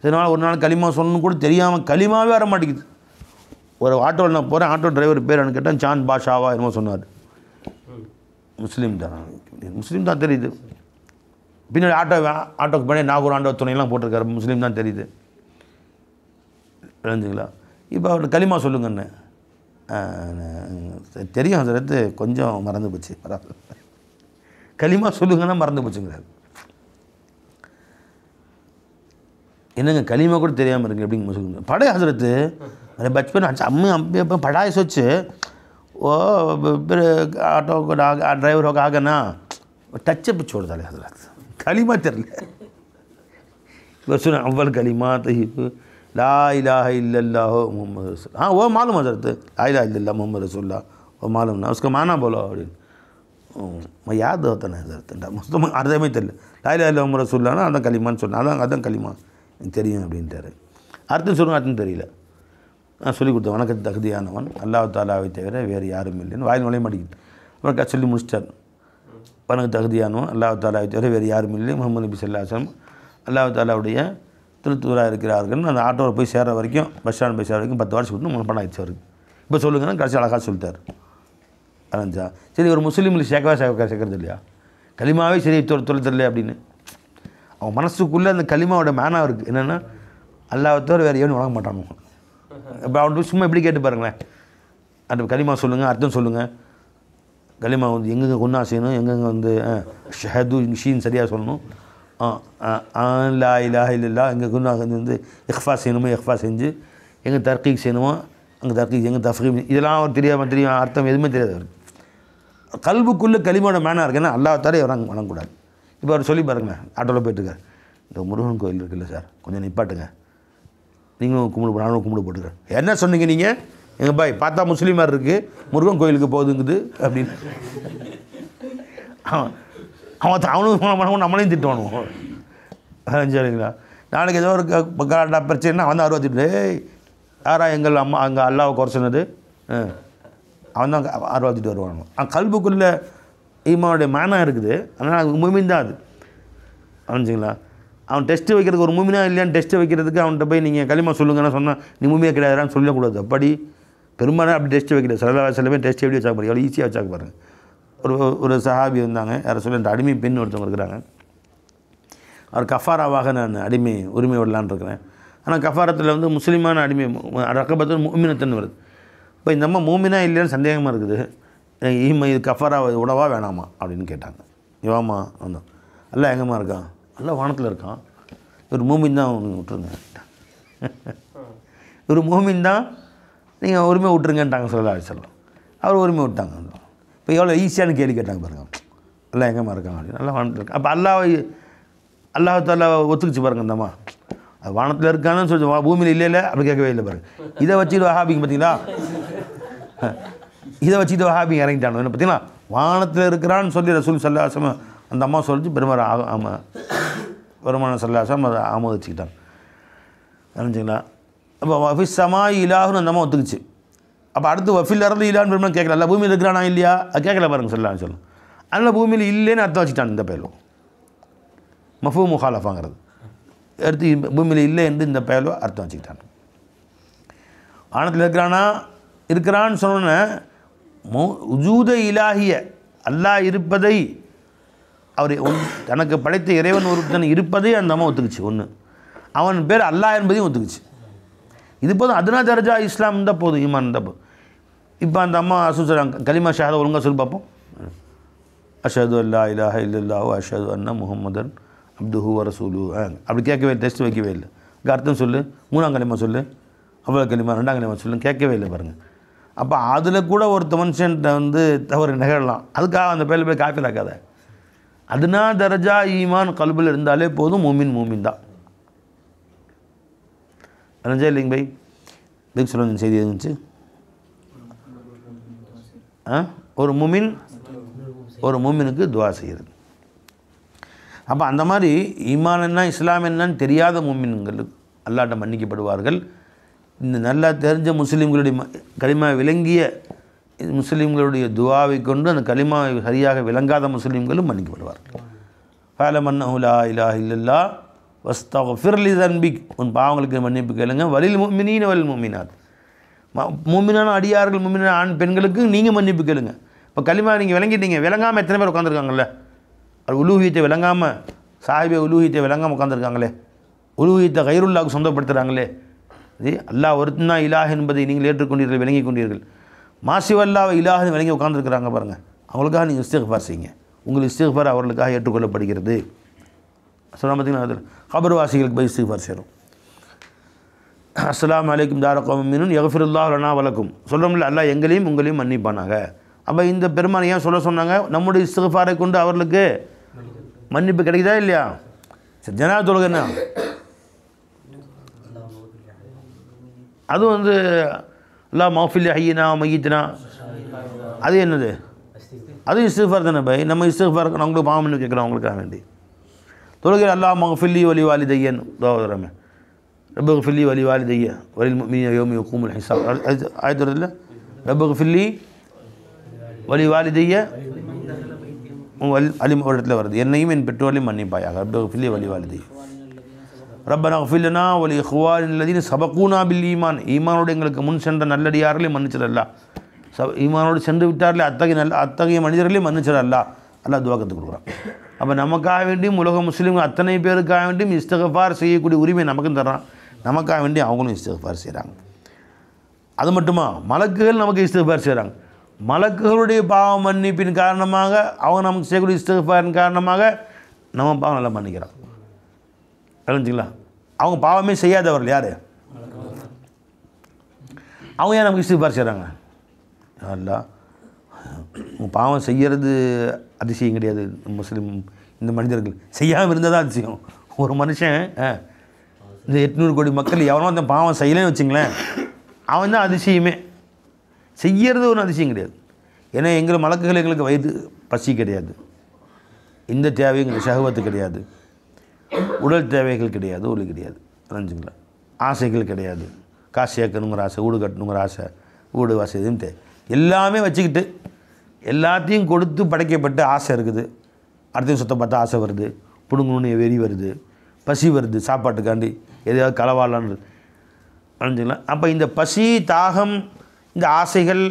Speaker 1: இதனால் ஒரு நாள் களிமா சொல்லணும் கூட தெரியாமல் களிமாவே வர மாட்டேங்குது. ஒரு ஆட்டோவில் நான் போகிறேன், ஆட்டோ டிரைவர் பேர் எனக்கு கேட்டேன், சாந்த் பாஷாவா என்னமோ சொன்னார். முஸ்லீம் தான், முஸ்லீம் தான் தெரியுது. பின்னாடி ஆட்டோக்கு பின்னாடி நாகூர் ஆண்டவர் துணையெல்லாம் போட்டிருக்காரு, முஸ்லீம் தான் தெரியுது. விளைஞ்சுங்களா. இப்போ அவர் களிமா சொல்லுங்கன்னு தெரியும் ஹஸரத், கொஞ்சம் மறந்து போச்சு, களிமா சொல்லுங்கன்னா மறந்து போச்சுங்கிறார். என்னங்க களிமா கூட தெரியாமல் இருக்கு எப்படிங்க சொல்லுங்க. படை ஹஸரத் अरे बचपन अम्मी अम्मी पढ़ाई सोचे वो फिर ऑटो को ड्राइवर होकर आ गया ना, टचअप छोड़ डाले हज़रत, कलीमा चल बस सुना अव्वल कलीमा तय्यब ला इलाहा इल्लल्लाह मोहम्मद रसूल। हाँ वो मालूम हज़रत, ला इलाहा इल्लल्लाह मोहम्मद रसूलुल्लाह वो मालूम ना, उसका माना बोलो मैं याद होता ना हज़रत, मुझे अर्थமே தெரியல. லா இலாஹா இல்லல்லாஹ் முஹம்மது ரசூலுல்லாஹ்னா அதான் கலிமான்னு சொன்னேன், அதான் கலிமா எனக்கு தெரியும் அப்படின்ட்டாரு. அர்த்தம் சொல்லுங்க, அர்த்தம் தெரியல. நான் சொல்லிக் கொடுத்தேன், உனக்கு தகுதியானவன் அல்லாஹ் தாலாவை தவிர வேறு யாரும் இல்லைன்னு வாயில் நுழைய மாட்டேங்குது. அப்புறம் சொல்லி முடிச்சிட்டார், உனக்கு தகுதியானவன் அல்லாஹ் தாலாவை தவிர வேறு யாரும் இல்லை, முஹம்மது நபி ஸல்லல்லாஹு அலைஹி வஸல்லம் அல்லாஹ் தாலாவுடைய திருத்தூராக இருக்கிறார்கள்னு அந்த ஆட்டோவில் போய் சேர வரைக்கும், பஸ் ஸ்டாண்ட் போய் சேர வரைக்கும் 10 வருஷம் கொடுத்து 3 பணம் ஆயிடுச்சு அவருக்கு. இப்போ சொல்லுங்கன்னா கடைசி அழகாக சொல்லிட்டார். அரைஞ்சா சரி, ஒரு முஸ்லீமில் சேர்க்கறது இல்லையா, களிமாவே சரி தொலை தெரியல அப்படின்னு. அவன் மனசுக்குள்ளே அந்த களிமாவோட மேனா இருக்குது, என்னென்னா அல்லாஹ் தவிர வேறு எவனும் வணங்க மாட்டானு. இப்போ அவன் சும்மா எப்படி கேட்டு பாருங்களேன், அந்த களிமா சொல்லுங்கள், அர்த்தம் சொல்லுங்கள். களிமா வந்து எங்கெங்கே குன்னா செய்யணும், எங்கெங்கே வந்து ஷஹது ஷீன் சரியாக சொல்லணும், லா இலாஹா இல்லல்லாஹ் எங்கே குன்னா வந்து இஹ்ஃபா செய்யணுமோ இஹ்ஃபா செஞ்சு, எங்கே தர்கீக் செய்யணுமோ அங்கே தர்கீக், எங்கே தஃப்ஹீம், இதெல்லாம் அவர் தெரியும் அர்த்தம் எதுவுமே தெரியாது அவர். கல்புக்குள்ளே களிமாவோட மேனாக இருக்குன்னா அல்லாஹ் தவிர வணங்கக்கூடாது. இப்போ அவர் சொல்லி பாருங்களேன், ஆட்டோவில் போயிட்டுருக்கார், இந்த முருகன் கோயில் இருக்குல்ல சார், கொஞ்சம் நிப்பாட்டுங்க, நீங்களும் கும்பிடு, நானும் கும்பிடு போட்டுக்கிறேன். என்ன சொன்னீங்க நீங்கள்? எங்கள் பாய் பார்த்தா முஸ்லீமாக இருக்குது, முருகன் கோயிலுக்கு போகுதுங்குது அப்படின்னு. அவனும் நம்மளையும் திட்டுவானுவோம். சரிங்களா. நாளைக்கு ஏதோ ஒரு கலாட்டா பிரச்சனைனா அவன் தான் 68 யாரா எங்கள் அம்மா அங்கே அல்லாவை குறை சொன்னது, அவன் தான் 68 வருவானு. கல்புக்குள்ளே ஈமானுடைய மேனா இருக்குது, அதனால் மூமின் தான் அது. புரிஞ்சுங்களா. அவன் டெஸ்ட்டு வைக்கிறதுக்கு ஒரு மூமினா இல்லையான்னு டெஸ்ட்டு வைக்கிறதுக்கு அவன்கிட்ட போய் நீங்கள் களிமா சொல்லுங்கன்னா சொன்னால் நீ மூமியாக கிடையாதுன்னு சொல்லக்கூடாது. அப்படி பெரும்பாலும் அப்படி டெஸ்ட்டு வைக்கிறது ஸல்லல்லாஹு அலைஹி வஸல்லம் டெஸ்ட் எப்படி வச்சாக்க பாருங்க, எவ்வளோ ஈஸியாக வச்சாக்க பாருங்கள். ஒரு சஹாபி இருந்தாங்க, யாரை சொல்ல இந்த அடிமை பெண் ஒருத்தவங்க இருக்கிறாங்க. அவர் கஃபாராவாக நான் அடிமை உரிமை விடலான்னு இருக்கிறேன். ஆனால் கஃபாரத்தில் வந்து முஸ்லீமான அடிமை ரக்கபத்து மூமினத்துன்னு வருது. இப்போ இந்த அம்மா மூமினா இல்லையான்னு சந்தேகமாக இருக்குது, இது கஃபாரா உடவா வேணாமா அப்படின்னு கேட்டாங்க. இவாமா வந்தோம், அல்ல எங்கம்மா இருக்கான், அல்ல வானத்தில் இருக்கான், ஒரு மூமின் தான் விட்டுருங்க, ஒரு மூமின் தான் நீங்கள் உரிமை விட்டுருங்கன்ட்டாங்க ஸல்லல்லாஹு அலைஹி வஸல்லம். அவர் உரிமை விட்டாங்க. இப்போ எவ்வளோ ஈஸியான கேள்வி கேட்டாங்க பாருங்கள், அல்ல எங்கம்மா இருக்காங்க அப்படின்னு. நல்லா வானத்தில் இருக்கான். அப்போ அல்லாஹ் தாலா ஒத்துக்குச்சு பாருங்க, அந்தம்மா அது வானத்தில் இருக்கான்னு சொல்லி பூமியில் இல்லை அப்படி கேட்கவே இல்லை பாருங்க. இதை வச்சுட்டு வஹாபிங்க பார்த்தீங்களா, இதை வச்சுட்டு வஹாபிங்க இறங்கிட்டானு என்ன பார்த்தீங்களா. வானத்தில் இருக்கிறான்னு சொல்லி ரசூல் ஸல்லல்லாஹு அலைஹி வஸல்லம் அந்த அம்மா சொல்லிச்சு பெருமானார் ஸல்லல்லாஹு அலைஹி வஸல்லம் அதை ஆமோதிச்சுக்கிட்டாங்க. தெரிஞ்சுங்களா. அப்போ வஃபிஸ் சமாய் இலாஹுன்னு அந்த அம்மா ஒத்துக்குச்சு. அப்போ அடுத்து வஃபில் அர்லி இலான்னு பெருமாள் கேட்கல, அல்ல பூமியில் இருக்கிறானா இல்லையா அது கேட்கல பாருங்க ஸல்லல்லாஹு அலைஹி வஸல்லம். அதனால் பூமியில் இல்லைன்னு அர்த்தம் வச்சுட்டான் இந்த பயலும், மஃபூம் முகாலஃபாங்கிறது எடுத்து பூமியில் இல்லை என்று இந்த பயலோ அர்த்தம் வச்சுக்கிட்டான். வானத்தில் இருக்கிறான்னு சொன்னோன்னே உஜூத இலாஹிய அல்லாஹ் இருப்பதை, அவர் தனக்கு படைத்த இறைவன் ஒருத்தன் இருப்பதை அந்த அம்மா ஒத்துக்குச்சு. ஒன்று, அவன் பேர் அல்லாஹ் என்பதையும் ஒத்துக்குச்சு. இது போதும், அதுனா தர்ஜா இஸ்லாம் இருந்தால் போதும், ஈமான் இருந்தால் போதும். இப்போ அந்த அம்மா சொல்கிறாங்க, கலிமா ஷஹாதா ஒழுங்காக சொல்லி பார்ப்போம். அஷ்ஹது அல்லா இலாஹா இல்லல்லாஹு அஷ்ஹது அன்ன முஹம்மதன் அப்துஹு வ ரசூலுஹு. அப்படி கேட்கவே இல்லை, டெஸ்ட் வைக்கவே இல்லை. இங்கே அர்த்தம் சொல்லு, 3ஆம் கலிமா சொல்லு, அவ்வளோ கலிமா 2ஆம் கலிமா சொல்லு, கேட்கவே இல்லை பாருங்கள். அப்போ அதில் கூட ஒரு மனுஷன்ட்ட வந்து தவறு நிகழலாம், அதுக்காக அந்த பேரில் போய் காஃபிராக்காத. அதுனா தர்ஜா ஈமான் கல்பில் இருந்தாலே போதும், மூமின் தான். அரைஞ்சா இல்லைங்க பை இதுக்கு சொல்ல செய்தி இருந்துச்சு. ஒரு மூமினுக்கு துவா செய்கிறது. அப்போ அந்த மாதிரி ஈமான் என்ன இஸ்லாம் என்னன்னு தெரியாத முஃமின்கள் அல்லாஹ்ட்ட மன்னிக்கப்படுவார்கள். இந்த நல்லா தெரிஞ்ச முஸ்லீம்களுடைய கலிமா விளங்கிய முஸ்லீம்களுடைய துவாவை கொண்டு அந்த கலிமாவை சரியாக விளங்காத முஸ்லீம்களும் மன்னிக்கப்படுவார்கள். ஃபஅலம் அன்னஹு லா இலாஹ இல்லல்லாஹ் வஸ்தக்ஃபிர் லிதன்பிக், உன் பாவங்களுக்கு மன்னிப்பு கேளுங்க. வலில் முஃமினீன வல் முஃமினாத், முஃமினான அடியார்கள் முஃமினான ஆண் பெண்களுக்கு நீங்கள் மன்னிப்பு கேளுங்க. இப்போ கலிமா நீங்கள் விளங்கிட்டீங்க, விளங்காமல் எத்தனை பேர் உட்காந்துருக்காங்கல்ல, அது உலூஹியத்தை விளங்காமல் சாஹிபே உலூஹியத்தை விளங்காமல் உட்காந்துருக்காங்களே, உலூஹியத்தை கைருல்லாவுக்கு சொந்தப்படுத்துகிறாங்களே. இது அல்லாஹ் ஒருத்தன் தான் இலாஹ் என்பதை நீங்கள் ஏற்றுக்கொண்டீர்கள், விளங்கி கொண்டீர்கள். மாசிவல்லாவை இலாஹ்னு விளங்கி உட்காந்துருக்குறாங்க பாருங்கள், அவங்களுக்காக நீங்கள் இஸ்திக்ஃபார் செய்யுங்க. உங்கள் இஸ்திக்ஃபார் அவர்களுக்காக ஏற்றுக்கொள்ளப்படுகிறது. சொன்னால் பார்த்தீங்கன்னா அதில் கபர்வாசிகளுக்கு போய் இஸ்திக்ஃபார் சேரும். அஸ்ஸலாமு அலைக்கும் தார கௌமின் மினூன் யக்ஃபிருல்லாஹு லனா வலக்கும் சொல்கிறோம்ல, அல்லாஹ் எங்களையும் உங்களையும் மன்னிப்பானாங்க. அப்போ இந்த பெருமானை ஏன் சொல்ல சொன்னாங்க? நம்முடைய இஸ்திக்ஃபாரை கொண்டு அவர்களுக்கு மன்னிப்பு கிடைக்குதா இல்லையா? சரி, ஜனாத தொழுகை என்ன? அது அல்லாஹ் மஃபில் ஹய்யினா மையித்னா, அது என்னது? அது இஸ்திக்ஃபார் தானே பை. நம்ம இஸ்திக்ஃபார் அவங்களுக்கு பாவம் பண்ணி கேட்குறோம், அவங்களுக்காக வேண்டி. தொழுகை அல்லாஹ் மஃபில்லி வலி வாலிதையன் தோதுறமே ரப்பஃபில்லி வலி வாலிதைய வலில் முஃமினீன யௌம யகூமுல் ஹிசாப். ஆயத்து வருதுல்ல, ரப்பஃபில்லி வலி வாலிதைய அலிம் ஒரு இடத்துல வருது, என்னையும் என் பெற்றோரையும் மன்னிப்பாயாக. ரப்பஃபில்லி வலி வாலிதைய ரப்பனா ஃபிர் லனா வலி இஹ்வானில் லதீன சபகூனா பில் ஈமான், ஈமானோடு எங்களுக்கு முன் சென்ற நல்லடியார்களையும் மன்னிச்சிடல்லா, ஈமானோடு சென்று விட்டார்களே அத்தகைய மனிதர்களையும் மன்னிச்சிடல்லா. அல்லாஹ் துஆ கற்றுக் கொடுக்குறான். அப்போ நமக்காக வேண்டியும் உலக முஸ்லீம்கள் அத்தனை பேருக்காக வேண்டியும் இஸ்திக்ஃபார் செய்யக்கூடிய உரிமை நமக்கும் தர்றான், நமக்காக வேண்டி அவங்களும் இஸ்திக்ஃபார் செய்கிறாங்க. அது மட்டுமா, மலக்குகள் நமக்கு இஸ்திக்ஃபார் செய்கிறாங்க. மலக்குகளுடைய பாவ மன்னிப்பின் காரணமாக அவங்க நமக்கு செய்யக்கூடிய இஸ்திக்ஃபாரின் காரணமாக நம்ம பாவம் நல்லா மன்னிக்கிறான். தெரிஞ்சுங்களா? அவங்க பாவமே செய்யாதவர்கள் யார்? அவங்க ஏன் நமக்கு இஸ்திக்ஃபார் செய்கிறாங்க? அல்லா உங்கள் பாவம் செய்கிறது அதிசயம் கிடையாது. முஸ்லீம் இந்த மனிதர்கள் செய்யாமல் இருந்தால் தான் அதிசயம். ஒரு மனுஷன் இந்த 800 கோடி மக்கள் எவனோ அந்த பாவம் செய்யலைன்னு வச்சுங்களேன், அவன் தான் அதிசயமே. செய்கிறது ஒரு அதிசயம் கிடையாது. ஏன்னா எங்கள் மலக்குகள் எங்களுக்கு வயிறு பசி கிடையாது, இந்த தேவை எங்களுக்கு ஷஹவத்து கிடையாது, உடல் தேவைகள் கிடையாது, ஒளி கிடையாது, தெரிஞ்சுங்களா? ஆசைகள் கிடையாது, காசு சேர்க்கணுங்கிற ஆசை, வீடு கட்டணுங்கிற ஆசை, வீடு வாசை எதுவும் தேவை எல்லாமே வச்சுக்கிட்டு எல்லாத்தையும் கொடுத்து படைக்கப்பட்டு ஆசை இருக்குது. அடுத்தையும் சுத்த பார்த்தா ஆசை வருது, பிடுங்கணுன்னு வெறி வருது, பசி வருது, சாப்பாட்டுக்காண்டி எதையாவது களவாடலான்னு தெரிஞ்சுங்களா? அப்போ இந்த பசி, தாகம், இந்த ஆசைகள்,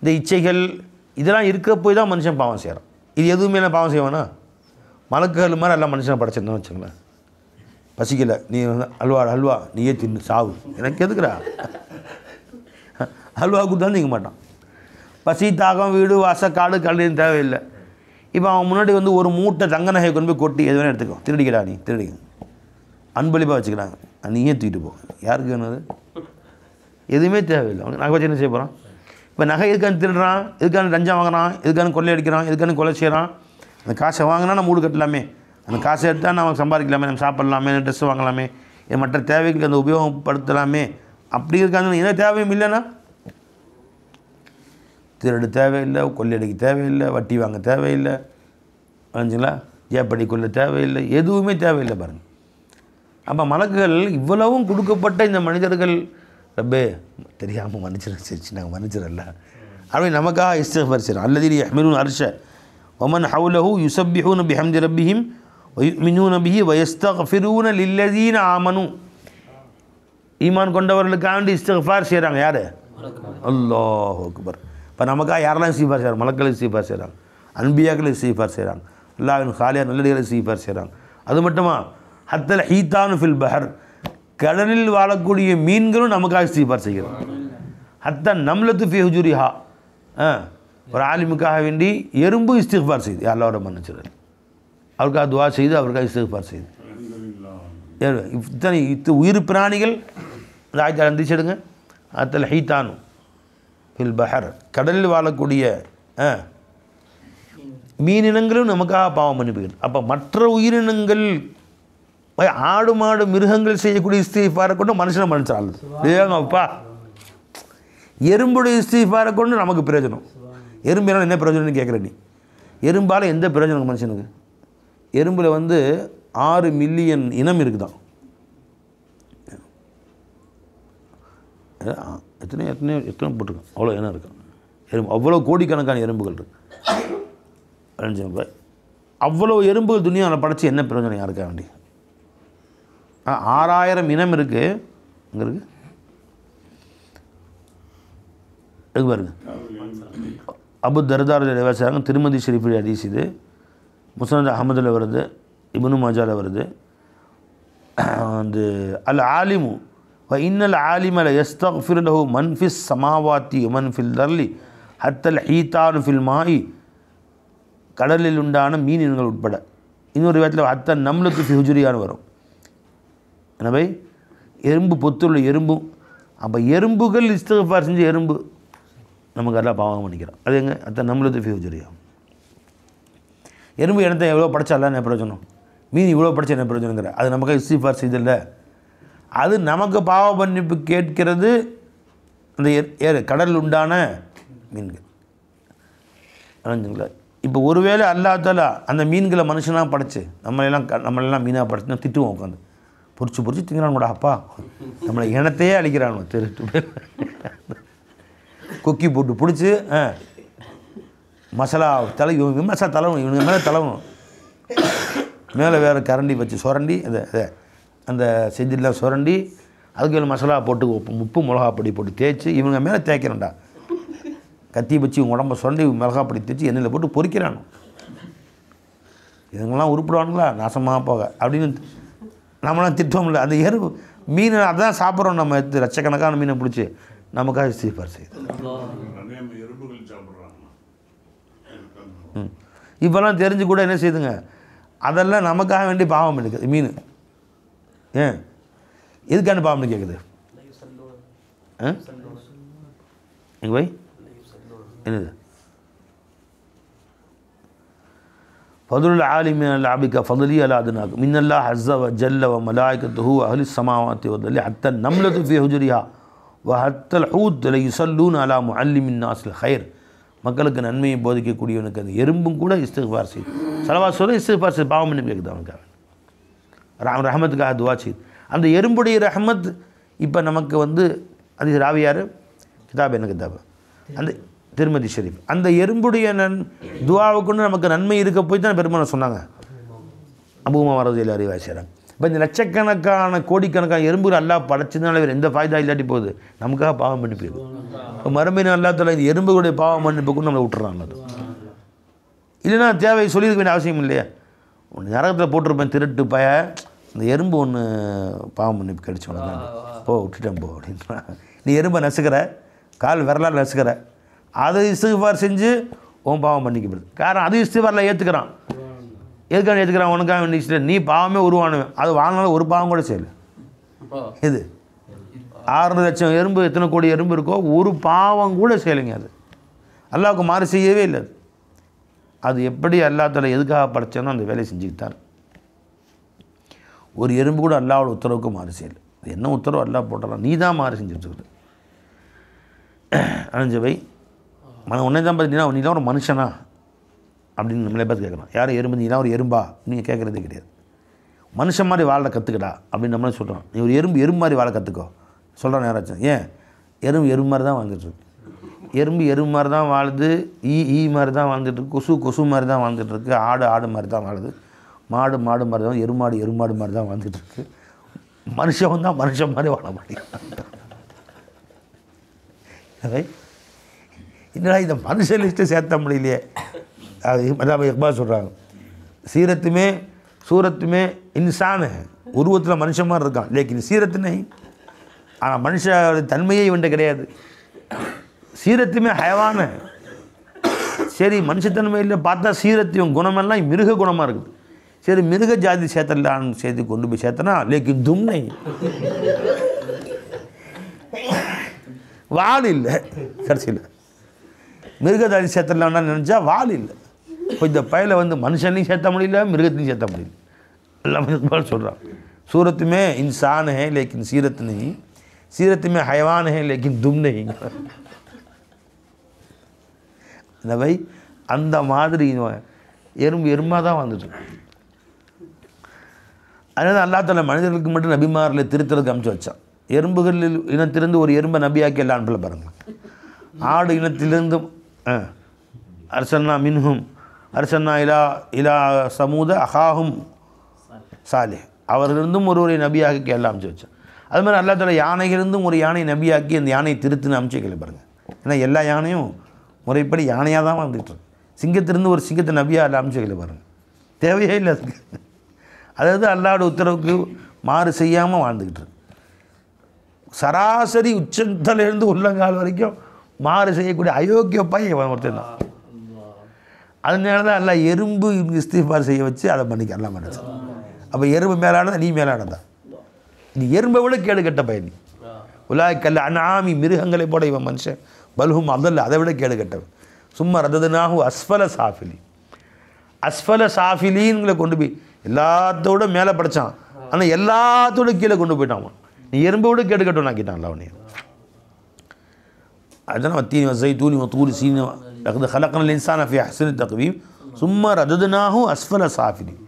Speaker 1: இந்த இச்சைகள் இதெல்லாம் இருக்க போய் தான் மனுஷன் பாவம் செய்கிறான். இது எதுவுமே நான் பாவம் செய்வானா? மலக்குகள் மாதிரி எல்லாம் மனுஷனை படைச்சிருந்தோம் வச்சுங்களேன். பசிக்கலை, நீ அல்வா நீயே தின்னு சாவு, எனக்கு எதுக்குறா? அல்வா கொடுத்தாலும் நீங்க மாட்டான். பசி, தாகம், வீடு வாச, காடு கல்லையும் தேவையில்லை. இப்போ அவன் முன்னாடி ஒரு மூட்டை தங்க நகையை கொண்டு போய் கொட்டி எது வேணால் எடுத்துக்கோ, திருடிக்கடா நீ திருடிக்க, அன்பளிப்பாக வச்சுக்கிறாங்க, நீயே தூக்கிட்டு போ. யாருக்கு வேணுது? எதுவுமே தேவையில்லை. நகை வச்சு என்ன செய்ய போகிறான்? இப்போ நகை எதுக்கான திருடுறான், எதுக்கான லஞ்சம் வாங்குறான், எதுக்கான கொள்ளை அடிக்கிறான், எதுக்கான கொலை செய்கிறான்? அந்த காசை வாங்கினா நம்ம வீடு கட்டலாமே, அந்த காசை எடுத்தால் நம்ம சம்பாதிக்கலாமே, நம்ம சாப்பிட்லாமே, ட்ரெஸ் வாங்கலாமே, மற்ற தேவைகளுக்கு அந்த உபயோகப்படுத்தலாமே. அப்படி இருக்காங்க. எந்த தேவையும் இல்லைன்னா திருடு தேவையில்லை, கொள்ளையடிக்க தேவையில்லை, வட்டி வாங்க தேவையில்லை, புரிஞ்சுங்களா? ஜேப்படி கொள்ள தேவையில்லை, எதுவுமே தேவையில்லை பாருங்கள். அப்போ மலக்குகள் இவ்வளவும் கொடுக்கப்பட்ட இந்த மனிதர்கள் ரப்பே தெரியாமல் மன்னிச்சிருச்சு, நாங்கள் மன்னிச்சிடல அப்படி நமக்காக இஸ்திக்ஃபார் செய்கிறோம். அல்லதீன யஹ்மிலூன அர்ஷ வமன் ஹவுலஹு யுஸப்பிஹூன பிஹம்தி ரப்பிஹிம் வயுமினூன பிஹி வயஸ்தக்ஃபிரூன லில்லதீன ஆமனு. ஈமான் கொண்டவர்களுக்காண்டி இஸ்திக்ஃபார் செய்கிறாங்க. யார்? அல்லாஹ் அக்பர். இப்போ நமக்காக யாரெல்லாம் இஸ்திக்ஃபார் செய்கிறாங்க? மலக்கள் இஸ்திக்ஃபார் செய்கிறாங்க, அன்பியாக்கள் இஸ்திக்ஃபார் செய்கிறாங்க, அல்லாஹ்வின் காலியார் நல்லடிகளை இஸ்திக்ஃபார் செய்கிறாங்க. அது மட்டுமா, ஹத்தல் ஹீத்தானு ஃபில் பஹர், கடலில் வாழக்கூடிய மீன்களும் நமக்காக இஸ்திக்ஃபார் செய்கிறோம். ஹத்தன் நம்லத்து ஃபி ஹுஜுரிஹா, ஒரு ஆலிமுக்காக வேண்டி எறும்பு இஸ்திக்ஃபார் செய்து அல்லாஹ்வோட மன்னிச்சிடுறது, அவருக்காக துவா செய்து அவருக்காக இஸ்திக்ஃபார் செய்து. இத்தனை உயிர் பிராணிகள் அந்த ஆயத்தை அந்திச்சிடுங்க. ஹத்தல் ஹீத்தானு ஃபில் பஹர், கடலில் வாழக்கூடிய மீனினங்களும் நமக்காக பாவம் மன்னிப்புகள். அப்போ மற்ற உயிரினங்கள், ஆடு மாடு மிருகங்கள் செய்யக்கூடிய இஸ்திக்ஃபாரை கொண்டு மனுஷனை மன்னிச்சாலும் ஏங்கப்பா. எறும்புடைய இஸ்திக்ஃபாரை கொண்டு நமக்கு பிரயோஜனம். எறும்பினால் என்ன பிரயோஜனம்னு கேட்குற நீ? எறும்பால் எந்த பிரயோஜனம் மனுஷனுக்கு? எறும்பில் வந்து 6 மில்லியன் இனம் இருக்குதான். எத்தனை எத்தனை எத்தனை போட்டிருக்கோம், அவ்வளோ இனம் இருக்கும் எறும்பு. அவ்வளோ கோடிக்கணக்கான எறும்புகள் இருக்கு. அவ்வளோ எறும்புகள் துணியாவில் படைச்சி என்ன பிரயோஜனம் யாருக்கா வேண்டி? 6000 இனம் இருக்குது இங்கே இருக்குது. எது பாருங்க, அபு தர்தார் விவசாயம் திருமதி ஷெரீஃபுடைய ஹதீஸ் இது. முஸ்னத் அஹமதில் வருது, இப்னு மாஜாவில் வருது. வந்து அல் ஆலிமு வ இன்னல் ஆலிம ல யஸ்தக்ஃபிரு லஹு மன் ஃபிஸ் ஸமாவாத்தி வ மன் ஃபில் தர்லி ஹத்தல் ஹீதானு ஃபில் மாஇ, கடலில் உண்டான மீனினங்கள் உட்பட. இன்னொரு விதத்தில் ஹத்த நம்லத்து ஃபி ஹுஜுரியான்னு வரும். எனவே எறும்பு பொத்துள்ள எறும்பும், அப்போ எறும்புகள் இஸ்திக்ஃபார் செஞ்சு எறும்பு நமக்கு எல்லாம் பாவம் பண்ணிக்கிறோம். அது எங்கே அத்த நம்மளது ஃபியூஜரியா. எறும்பு இனத்தை எவ்வளோ படித்தால என்ன பிரயோஜனம், மீன் இவ்வளோ படித்தா என்ன பிரயோஜனங்கிற, அது நமக்கு இஸ்திக்ஃபார் செய்தில்லை. அது நமக்கு பாவ மன்னிப்பு கேட்கிறது அந்த கடலில் உண்டான மீன்கள். அறிஞ்சுங்களா? இப்போ ஒருவேளை அல்லாஹ் தஆலா அந்த மீன்களை மனுஷனாக படைச்சு நம்மளெல்லாம் மீனாக படைச்சுன்னா திட்டுவோம் உட்காந்து, பொறிச்சு திங்கிறான் கூட அப்பா, நம்மளை இனத்தையே அழிக்கிறான் திருட்டு பேர். கொக்கி போட்டு பிடிச்சி மசாலா மசாலா தலவும், இவனுங்க மேலே தலவும், மேலே வேறு கரண்டி வச்சு சுரண்டி அந்த செஞ்சிலாம் சுரண்டி அதுக்கு மேலே மசாலா போட்டு உப்பு மிளகா பொடி போட்டு தேய்ச்சி இவங்க மேலே தேய்க்கிறேன்டா. கத்தி வச்சு இவங்க உடம்ப சுரண்டி மிளகா பொடி தேய்ச்சி எண்ணெயில் போட்டு பொறிக்கிறானு. இதுங்கெல்லாம் உருப்பிடுவானுங்களா நாசமாக போக அப்படின்னு நம்மளாம் திட்டோம்ல. அந்த மீன் அதான் சாப்பிட்றோம் நம்ம, லட்சக்கணக்கான மீனை பிடிச்சி நமக்காக இஸ்திக்ஃபார் செய்யுது. இப்போல்லாம் தெரிஞ்சு கூட என்ன செய்யுதுங்க, அதெல்லாம் நமக்காக வேண்டி பாவம் எடுக்குது மீன். ஏன் எதுக்கான பாவம்னு கேட்குது? எங்க போய் என்னது ஃபதுலுல் ஆலிமி அல் அபிக ஃபதுலி அலா அதுனாக் மின்னல்லாஹ் அஸ்ஸ வ ஜல்ல வ மலாயிகத்துஹு அஹ்லி ஸமாவாத்தி வ தல்லி ஹத்தா நம்லத்து ஃபீ ஹுஜுரிஹா வ ஹத்தல் ஹூத் ல யுஸல்லூன அலா முஅல்லிமின் நாஸில் ஹைர். மக்களுக்கு நன்மையை போதிக்கக்கூடியவனுக்கு அந்த எறும்பும் கூட இஸ்திக்ஃபார் செய்யுது. ஸலவாத் சொல்ல இஸ்திக்ஃபார் செய்து பாவம் பண்ணி கேட்குது அவனுக்காக, ரஹமத்துக்காக துவா செய்யுது. அந்த எறும்புடைய ரஹமத் இப்போ நமக்கு வந்து அது ராவியார் கிதாப், என்ன கிதாப்? அந்த திருமதி ஷெரீஃப். அந்த எறும்புடைய துவாவுக்குன்னு நமக்கு நன்மை இருக்க போய் தான் பெருமாள் சொன்னாங்க. அபூமா வரதில் அறிவாசிறாங்க. இப்போ இந்த லட்சக்கணக்கான கோடிக்கணக்கான எறும்புகள் அல்லாஹ் படைச்சதுனால வேறு எந்த ஃபாய்தா இல்லாட்டி போகுது, நமக்காக பாவம் பண்ணி போயிடுது. இப்போ மறுமையின அல்லா தஆலா இந்த எறும்புகளுடைய பாவம் மன்னிப்புக்கும் நம்மளை விட்டுறாங்க. அது இல்லைன்னா தேவை சொல்லியிருக்க வேண்டிய அவசியம் இல்லையா? ஒன்று நரகத்தில் போட்டிருப்பேன் திருட்டு பய, இந்த எறும்பு ஒன்று பாவம் மன்னிப்பு கிடைச்சோன்னு போ விட்டுட்டேன் போ அப்படின்றா. நீ எறும்பை நசுக்கிற, கால் விரலால் நசுக்கிற, அதை இஸ்திக்ஃபார் செஞ்சு உன் பாவம் மன்னிக்கப்படுது. காரணம் அது இஸ்திக்ஃபாரில் ஏற்றுக்கிறான். எதுக்காக ஏற்றுக்கிறான்? உனக்காக வேண்டிய நீ பாவமே உருவானுவேன், அது வாழ்நாள் ஒரு பாவம் கூட செய்யலை. இது 6 லட்சம் எறும்பு, எத்தனை கோடி எறும்பு இருக்கோ, ஒரு பாவம் கூட செய்யலைங்க. அது அல்லாஹ்வுக்கு மாறு செய்யவே இல்லை. அது எப்படி அல்லாஹ் தஆலா எதுக்காக படைச்சானோ அந்த வேலையை செஞ்சுக்கிட்டார். ஒரு எறும்பு கூட அல்லாஹ்வோட உத்தரவுக்கு மாறு செய்யலை. அது என்ன உத்தரவு அல்லாஹ் போட்டுறான், நீ தான் மாறு செஞ்சுட்டு அணிஞ்சவை உடனே தான் பார்த்தீங்கன்னா நீ தான் ஒரு மனுஷனா அப்படின்னு நம்மளே பார்த்து கேட்குறோம். யாரும் எறும்பு, நீ தான் ஒரு எறும்பா நீங்கள் கேட்குறதே கிடையாது. மனுஷன் மாதிரி வாழ கற்றுக்கடா அப்படின்னு நம்மளே சொல்கிறோம். நீ ஒரு எறும்பு மாதிரி வாழ கற்றுக்கோ சொல்கிறான் யாராச்சும். ஏன் எறும்பு மாதிரி தான் வாழ்ந்துட்டுருக்கு. எறும்பு மாதிரி தான் வாழுது, ஈ மாதிரி தான் வாழ்ந்துட்டுருக்கு, கொசு மாதிரி தான் வாழ்ந்துட்டுருக்கு, ஆடு மாதிரி தான் வாழுது, மாடு மாதிரி தான், எருமாடு மாதிரி தான் வாழ்ந்துட்டுருக்கு. மனுஷன் தான் மனுஷன் மாதிரி வாழ மாட்டேங்கிறான். என்னடா இந்த மனுஷன் லிஸ்ட்டு சேர்த்த முடியலையே. அது இக்பால் சொல்கிறாங்க, சூரத்துமே இன்சான் உருவத்தில் மனுஷன் மாதிரி இருக்கான், லேக்கின் சீரத்துனே. ஆனால் மனுஷ தன்மையே இவன்ட்ட கிடையாது. சீரத்துமே ஹயவான. சரி மனுஷத்தன்மையில் பார்த்தா சீரத்தையும் குணமெல்லாம் மிருக குணமாக இருக்குது. சரி மிருக ஜாதி சேர்த்தலான்னு சேர்த்து கொண்டு போய் சேர்த்தனா லேக்கின் தும்னை வால் இல்லை. கடைசியில் மிருக ஜாதி சேர்த்தலான்னு நினச்சா வால் இல்லை. இப்போ இந்த பயில வந்து மனுஷனையும் சேர்த்த முடியல, மிருகத்தையும் சேர்த்த முடியல. எல்லாமே சொல்கிறான். सूरत में इंसान है लेकिन सीरत नहीं, सीरत में हैवान है लेकिन दुम नहीं. இந்த வை அந்த மாதிரி எறும்பு எறும்பாக தான் வந்துட்டு. அதனால அல்லாஹ் தஆலா மனிதர்களுக்கு மட்டும் நபிமார்களை திருத்தலுக்கு அனுப்பிச்சு வச்சான். எறும்புகளில் இனத்திலிருந்து ஒரு எறும்பை நபியாக்கி எல்லாம் அனுப்பல பாருங்கள். ஆடு இனத்திலிருந்தும் அர்சல்னா மின்ஹும் அர்சல்னா இலா சமூத அஹாஹும் சாலிஹ், அவர்களிருந்தும் ஒருவரை நபியாக்கி எல்லாம் அனுப்பிச்சு வச்சான். அது மாதிரி அல்லாஹ் தஆலா யானைகளிலிருந்தும் ஒரு யானை நபியாக்கி அந்த யானையை திருத்துன்னு அனுப்பிச்சு வைக்கல பாருங்கள். ஏன்னா எல்லா யானையும் முறைப்படி யானையாக தான் வந்துட்டு சிங்கத்திலிருந்து ஒரு சிங்கத்தை நபியாக எல்லாம் அனுப்பிச்சு வைக்கல பாருங்கள். தேவையே இல்லை அதுக்கு. அதாவது அல்லாஹ்வுடைய உத்தரவுக்கு மாறு செய்யாமல் வாழ்ந்துக்கிட்டு இருக்கு. சராசரி உச்சந்தலேருந்து உள்ளங்கால் வரைக்கும் மாறு செய்யக்கூடிய அயோக்கிய பையன் ஒருத்தர் தான். அதனால தான் எல்லாம் எறும்பு இஸ்திஃபார் செய்ய வச்சு அதை பண்ணிக்க எல்லாம் பண்ணுச்சு. அப்போ எறும்பு மேலானதா நீ மேலானதா? நீ எறும்பை விட கேடு கெட்ட பையன். நீ உலாய்க்கல்ல அனாமி மிருகங்களை போட இவன் மனுஷன் பல்ஹும் அதல்ல, அதை விட கேடு கெட்டவன். சும்மா ரததுனாஹு அஸ்ஃபல சாஃபிலி, அஸ்ஃபல சாஃபிலின்களை கொண்டு போய் எல்லாத்தோட மேலே படைச்சான். ஆனால் எல்லாத்தோட கீழே கொண்டு போயிட்டான். நீ எறும்போட கேடு கட்டணும் ஆக்கிட்டான்ல அவனே. அதுதான் வத்தீனி வஸைத்தூனி வதூரி சீனி லகத் ஹலக்னல் இன்சான ஃபீ அஹ்ஸனி தக்வீம் சும்மா ரததுனாஹு அஸ்ஃபல சாஃபிலின்,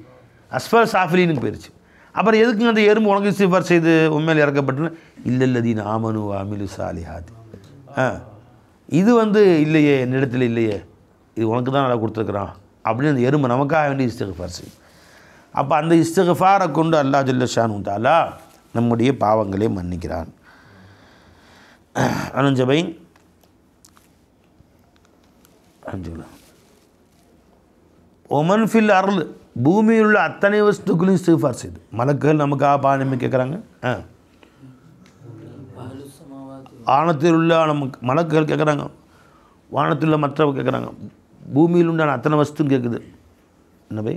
Speaker 1: அஸ்ஃபல சாஃபிலின்னு போயிருச்சு. அப்புறம் எதுக்குங்க அந்த எறும்பு உனக்கு இஸ்திஃபார் செய்து உண்மையில் இறக்கப்பட்டு இல்லல்லதீன ஆமனு அமிலு சாலிஹாத். இது இல்லையே, என்னிடத்தில் இல்லையே, இது உனக்கு தான் நல்லா கொடுத்துருக்குறான் அப்படின்னு அந்த எறும்பு நமக்காக வேண்டி இஸ்திஃபார் செய்யும். அப்போ அந்த இஸ்திஃபாரை கொண்டு அல்லாஹ் ஜல்ல ஷானு தஆலா நம்முடைய பாவங்களை மன்னிக்கிறான். அனஞ்சபை ஒமன் ஃபில் அருள், பூமியில் உள்ள அத்தனை வஸ்துக்களையும் இஸ்திஃபார் செய்து மலக்குகள் நமக்காக பாவம் கேட்குறாங்க. வானத்தில் உள்ள மலக்குகள் கேட்குறாங்க, வானத்தில் உள்ள மற்றவங்க கேட்குறாங்க, பூமியில் உண்டான அத்தனை வஸ்துன்னு கேட்குது. என்ன பை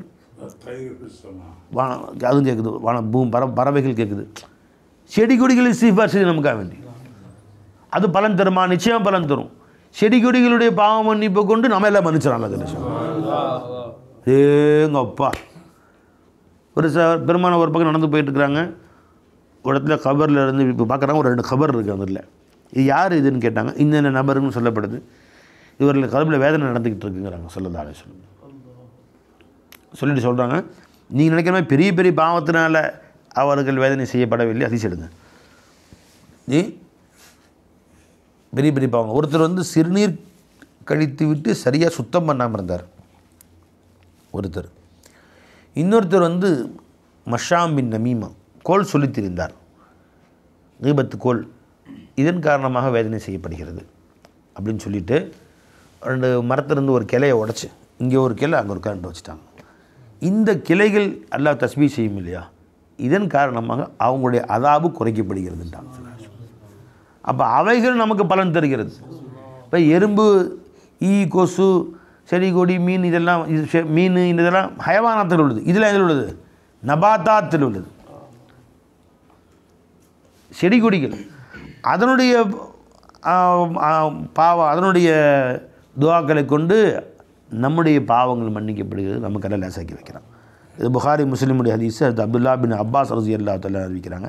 Speaker 1: அதுவும் கேட்குது, பறவைகள் கேட்குது, செடி கொடிகள் இஸ்திஃபார் செய்து நமக்காக வேண்டி. அது பலன் தருமா? நிச்சயம் பலன் தரும். செடி கொடிகளுடைய பாவ மன்னிப்பை கொண்டு நம்ம எல்லாம் மன்னிச்சிடலாம். ஏங்க அப்பா, ஒரு பெருமான ஒரு பக்கம் நடந்து போயிட்டுருக்குறாங்க. ஒரு இடத்துல கபரில் இருந்து இப்போ பார்க்குறாங்க, ஒரு 2 கபர் இருக்குது அதில். இது யார் இதுன்னு கேட்டாங்க. இந்த நபருன்னு சொல்லப்படுது. இவர்கள் கபரில் வேதனை நடந்துக்கிட்டு இருக்குங்கிறாங்க ஸல்லல்லாஹு அலைஹி வஸல்லம். சொல்லிட்டு சொல்கிறாங்க, நீங்கள் நினைக்கிற மாதிரி பெரிய பெரிய பாவத்தினால அவர்கள் வேதனை செய்யப்படவில்லை. அதிசெடுங்க, நீ பெரிய பெரிய பாவம். ஒருத்தர் சிறுநீர் கழித்து விட்டு சரியாக சுத்தம் பண்ணாமல் இருந்தார் ஒருத்தர். இன்னொருத்தர் மஷாம் பின் நமீமா, கோல் சொல்லி திரிந்தார், கீபத்து கோல், இதன் காரணமாக வேதனை செய்யப்படுகிறது அப்படின்னு சொல்லிட்டு 2 மரத்திலிருந்து ஒரு கிளையை உடச்சி இங்கே ஒரு கிளை அங்கே ஒரு கரண்ட் வச்சுட்டாங்க. இந்த கிளைகள் அல்லாஹ் தஸ்பீஹ் செய்யும் இல்லையா, இதன் காரணமாக அவங்களுடைய அதாபு குறைக்கப்படுகிறதுன்றாங்க. அப்போ அவைகள் நமக்கு பலன் தருகிறது. இப்போ எறும்பு, ஈ, கொசு, செடி கொடி, மீன், இதெல்லாம் மீன் இதெல்லாம் ஹயவானத்தில் உள்ளது. இதெல்லாம் எதில் உள்ளது? நபாத்தாத்தில் உள்ளது. செடி கொடிகள் அதனுடைய அதனுடைய துவாக்களை கொண்டு நம்முடைய பாவங்கள் மன்னிக்கப்படுகிறது. நமக்கு எல்லாம் லேசாக்கி வைக்கிறான். இது புகாரி முஸ்லிமுடைய ஹதீஸ். அது அப்துல்லா பின் அப்பாஸ் ரலியல்லாஹு தஆலா அறிவிக்கிறாங்க.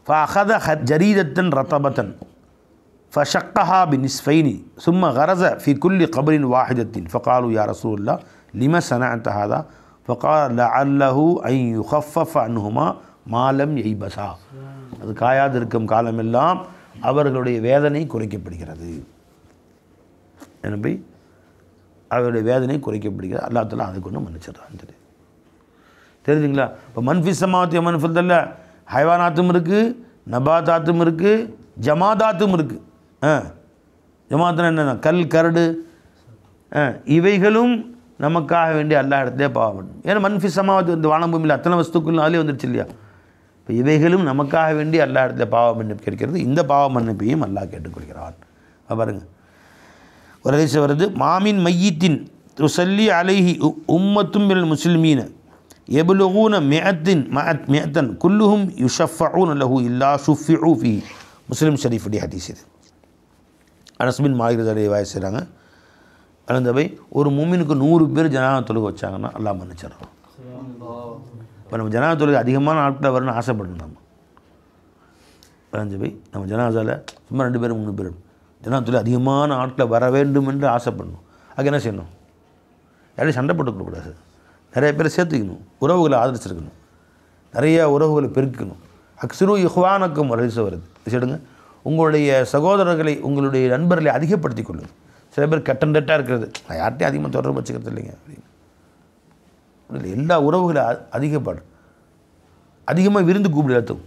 Speaker 1: ஃபஅஹத ஜரீதத்தன் ரத்தபத்தன் ஃபஷக்கஹா பினிஸ்ஃபைனி சும்ம கரஸ ஃபி குல்லி கபரின் வாஹிதத்தின் ஃபகாலு யா ரசூலுல்லாஹ் லிம ஸனஅத ஹாதா ஃபகால லஅல்லஹு அன் யுகஃஃபஃப அன்ஹுமா மாலம் யைபஸா. அது காயாது இருக்கும் காலமெல்லாம் அவர்களுடைய வேதனை குறைக்கப்படுகிறது. எனவே அவருடைய வேதனை குறைக்கப்படுகிறது. அல்லாஹ் தஆலா அதை கொண்டு மன்னிச்சிடறான். தெரியுதுங்களா? இப்போ மன்ஃபி சமாவத்தி மன்ஃபில் ஹைவானாத்தும் இருக்குது, நபாத்தாத்தும் இருக்குது, ஜமாதாத்தும் இருக்குது. ஜமாத்துனா என்னென்ன? கல், கரடு, இவைகளும் நமக்காக வேண்டிய அல்லாஹ் இடத்துலேயே பாவம். ஏன்னா மன்ஃபி சமாவத்தி வானம் பூமியில் அத்தனை வஸ்துக்கள் அதிலே வந்துடுச்சு இல்லையா? இப்போ இவைகளும் நமக்காக வேண்டி அல்லாஹ் இடத்துல பாவ மன்னிப்பு கேட்கிறது. இந்த பாவ மன்னிப்பையும் அல்லாஹ் கேட்டுக்கொள்கிறான். பாருங்கள், ஒரு ஹதீஸ் வருது, மாமின் மையத்தின் துசல்லி அலைஹி உம்மத்தும் மினல் முஸ்லிமீன யப்லுகூன மிஅத்தன் குல்லுஹும் யுஷஃபஊன லஹு இல்லா ஷுஃபிஉ ஃபீ. முஸ்லிம் ஷரீஃபுடைய ஹதீஸ் இது. அனஸ் பின் மாலிக் ரிவாயத் செய்கிறாங்க. அனந்தபை ஒரு மூமினுக்கு 100 பேர் ஜனாஸா தொழுகை வச்சாங்கன்னா அல்லாஹ் மன்னிச்சிடறான். இப்போ நம்ம ஜனாஸா தொழுகை அதிகமான ஆட்களை வரணும்னு ஆசைப்படணும். நம்ம அனந்தபை நம்ம ஜனாஸாவில் சும்மா 2 பேர் 3 பேர் ஜனாஸா தொழுகை அதிகமான ஆட்களை வர வேண்டும் என்று ஆசைப்படணும். அதுக்கு என்ன செய்யணும்? யாரையும் சண்டை போட்டுக்கூடாது. நிறைய பேரை சேர்த்துக்கணும், உறவுகளை ஆதரிச்சிருக்கணும், நிறைய உறவுகளை பெருக்கணும். அக்ஸரு இஹ்வானக்கும் ரைஸ் வருது சரிடுங்க. உங்களுடைய சகோதரர்களை உங்களுடைய நண்பர்களை அதிகப்படுத்தி கொள்ளுது. சில பேர் கட்டண்டட்டாக இருக்கிறது, யார்ட்டையும் அதிகமாக தொடர்பு வச்சுக்கிறது இல்லைங்க அப்படின்னு. எல்லா உறவுகளை அதிகப்படும். அதிகமாக விருந்து கூப்பிடு எடுத்தும்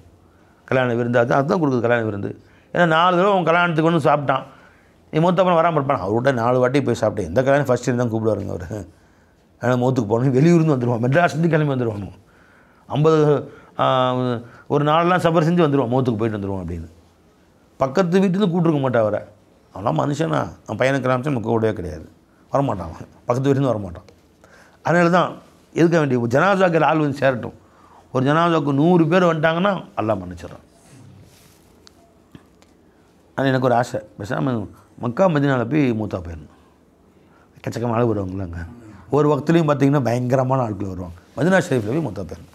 Speaker 1: கல்யாண விருந்து அதுதான் கொடுக்குது கல்யாண விருந்து. ஏன்னா 4 தடவை அவன் கல்யாணத்துக்கு வந்து சாப்பிட்டான், நீ மூத்தப்பறம் வராமல் இருப்பான். அவர்கிட்ட 4 வாட்டி போய் சாப்பிட்டேன், எந்த கல்யாணம் ஃபஸ்ட் டைம் தான் கூப்பிடுவாருங்க அவர். அதனால் மூத்துக்கு போகணும், வெளியூர்ந்து வந்துடுவான், மெட்ராஸ்லேருந்து கிளம்பி வந்துடுவான். 50 ஒரு நாளெலாம் சஃபர் செஞ்சு வந்துடுவான், மூத்துக்கு போயிட்டு வந்துடுவான் அப்படின்னு. பக்கத்து வீட்டுலேருந்து கூப்பிட்ருக்க மாட்டான் அவரை. அவனால் மனுஷனா அவன் பையனுக்கு கிளம்பிச்சு நமக்கு கூடவே கிடையாது, வரமாட்டான் அவன், பக்கத்து வீட்டுலேருந்து வரமாட்டான். அதனால தான் எதுக்க வேண்டிய ஜனாசாக்கள் ஆள் வந்து சேரட்டும். ஒரு ஜனாசாவுக்கு 100 பேர் வந்துட்டாங்கன்னா அல்லாஹ் மன்னிச்சிடறான். அது எனக்கு ஒரு ஆசை, பேசாமல் மக்கா மதீனாவில் போய் மூத்தா போயிடணும். எக்கச்சக்கமாக ஆள் வருவாங்களாங்க. ஒரு வக்துலேயும் பார்த்தீங்கன்னா பயங்கரமான ஆட்கள் வருவாங்க. மதீனா ஷரீஃபில் போய் மூத்தா போயிடணும்.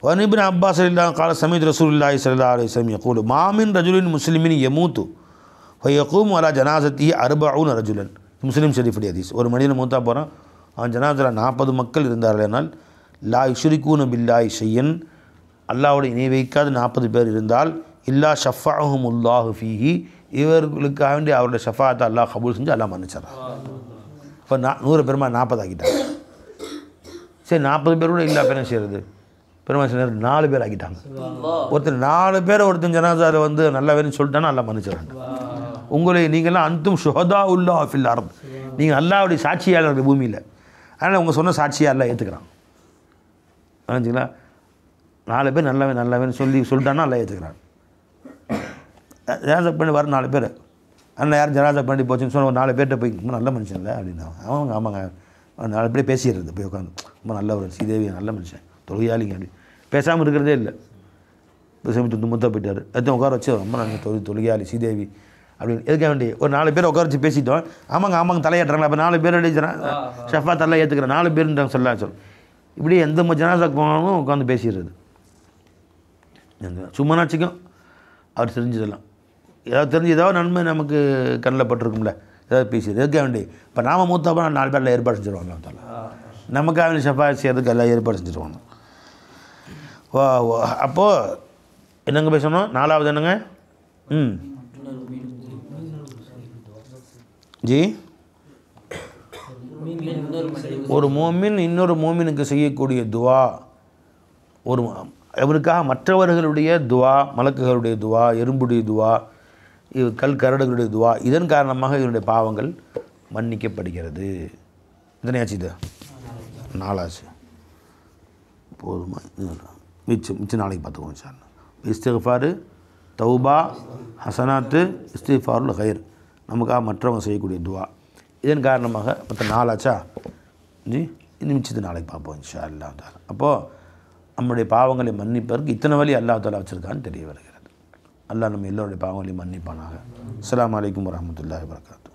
Speaker 1: وعن ابن عباس رضي الله عنه قال سمعت رسول الله صلى الله عليه وسلم يقول ما من رجل مسلم يموت فيقوم على جنازته 40 رجلا. முஸ்லீம் ஷரீஃபுடைய ஹதீஸ். ஒரு மனிதன் மூத்தா போகிறான், அவன் ஜனாஸில் 40 மக்கள் இருந்தார்கள். ஆனால் லா யுஷ்ரிகூன பில்லாஹி ஷையன், அல்லாஹ்வோடு இணை வைக்காத 40 பேர் இருந்தால் இல்லா ஷஃபஅஹுமுல்லாஹு ஃபீஹி, இவர்களுக்காக வேண்டி அவருடைய ஷஃபாத்தை அல்லாஹ் கபூல் செஞ்சு அல்லாஹ் மன்னிச்சிடறான். இப்போ 100 பெருமா 40 ஆக்கிட்டாங்க. சரி 40 பேர் கூட இல்லா பேரும் செய்கிறது, பெருமா செய்கிறது 4 பேர் ஆக்கிட்டாங்க. ஒருத்தர் 4 பேரை ஒருத்தன் ஜனாஸாவில் வந்து நல்லா வேணும்னு சொல்லிட்டானா அல்லாஹ் மன்னிச்சிடறான். உங்களை நீங்கள்லாம் அன்தும் ஷுஹதா உல்லா ஃபில் அர்த், நீங்கள் அல்லாஹ்வுடைய சாட்சியாளர்கள் பூமியில். அதனால் உங்கள் சொன்ன சாட்சியாக எல்லாம் ஏற்றுக்கிறான். நினச்சிங்களா? 4 பேர் நல்லவேன்னு சொல்லிட்டானா எல்லாம் ஏற்றுக்கிறான். ஜனாசா பண்ணி வர 4 பேர், அதனால் யாரும் ஜனாசா பண்ணி போச்சுன்னு சொன்ன ஒரு 4 பேர்கிட்ட போய் ரொம்ப நல்ல மனுஷன் இல்லை அப்படின்னு அவங்க ஆமாங்க 4 பேர் பேசிடுறது போய் உட்காந்து, ரொம்ப நல்ல ஒரு ஸ்ரீதேவி நல்ல மனுஷன் தொழுகையாளிங்க அப்படி பேசாமல் இருக்கிறதே இல்லை. இப்போ முத்தா போயிட்டார், எத்தனை உட்கார வச்சு ரொம்ப நல்ல தொழுகையாளி ஸ்ரீதேவி அப்படின்னு எதுக்க வேண்டிய ஒரு 4 பேர் உட்கார வச்சு பேசிட்டோம். ஆமாங்க தலையாட்டுறாங்களா, அப்போ 4 பேர் அடி ஷஃபா தலை ஏற்றுக்கிறேன் 4 பேருன்றாங்க சொல். இப்படி எந்த ஜனாசாக்கு போனாலும் உட்காந்து பேசிடுறது. சும்மா நாச்சுக்கும் அவர் தெரிஞ்சதெல்லாம் ஏதாவது தெரிஞ்சு ஏதாவது நன்மை நமக்கு கண்ணில் பட்டிருக்கும்ல, ஏதாவது பேசிடுது எதுக்க வேண்டிய. இப்போ நாம் மூத்தப்போ 4 பேரில் ஏற்பாடு செஞ்சுருவாங்க, நமக்காக ஷஃபா செய்யறதுக்கு எல்லாம் ஏற்பாடு செஞ்சுருவாங்க. அப்போது என்னங்க பேசணும்? 4வது என்னங்க? ஜி ஒரு மோமின் இன்னொரு மோமினுக்கு செய்யக்கூடிய துவா, ஒரு அவருக்காக மற்றவர்களுடைய துவா, மலக்குகளுடைய துவா, எறும்புடைய துவா, கரடுகளுடைய துவா, இதன் காரணமாக இவருடைய பாவங்கள் மன்னிக்கப்படுகிறது. இதனையாச்சு இது 4ஆச்சு போதுமா? மிச்சம் நாளைக்கு பார்த்துக்குவோம் சார். இஸ்திஃபாரு, தௌபா, ஹசனாத்து, இஸ்திஃபாருல் ஹைர், நமக்காக மற்றவங்க செய்யக்கூடிய துவா, இதன் காரணமாக மற்ற 4ஆச்சா ஜி. இந்த மிச்சத்து நாளைக்கு பார்ப்போம் இன்ஷா அல்லாஹ் தஆலா. அப்போது நம்முடைய பாவங்களை மன்னிப்பதற்கு இத்தனை வழி அல்லாஹ் தஆலா வச்சுருக்கான்னு தெரிய வருகிறது. அல்லாஹ் நம்ம எல்லோருடைய பாவங்களையும் மன்னிப்பானாக. அஸ்ஸலாமு அலைக்கும் வரஹ்மத்துல்லாஹி வபரகாத்துஹு.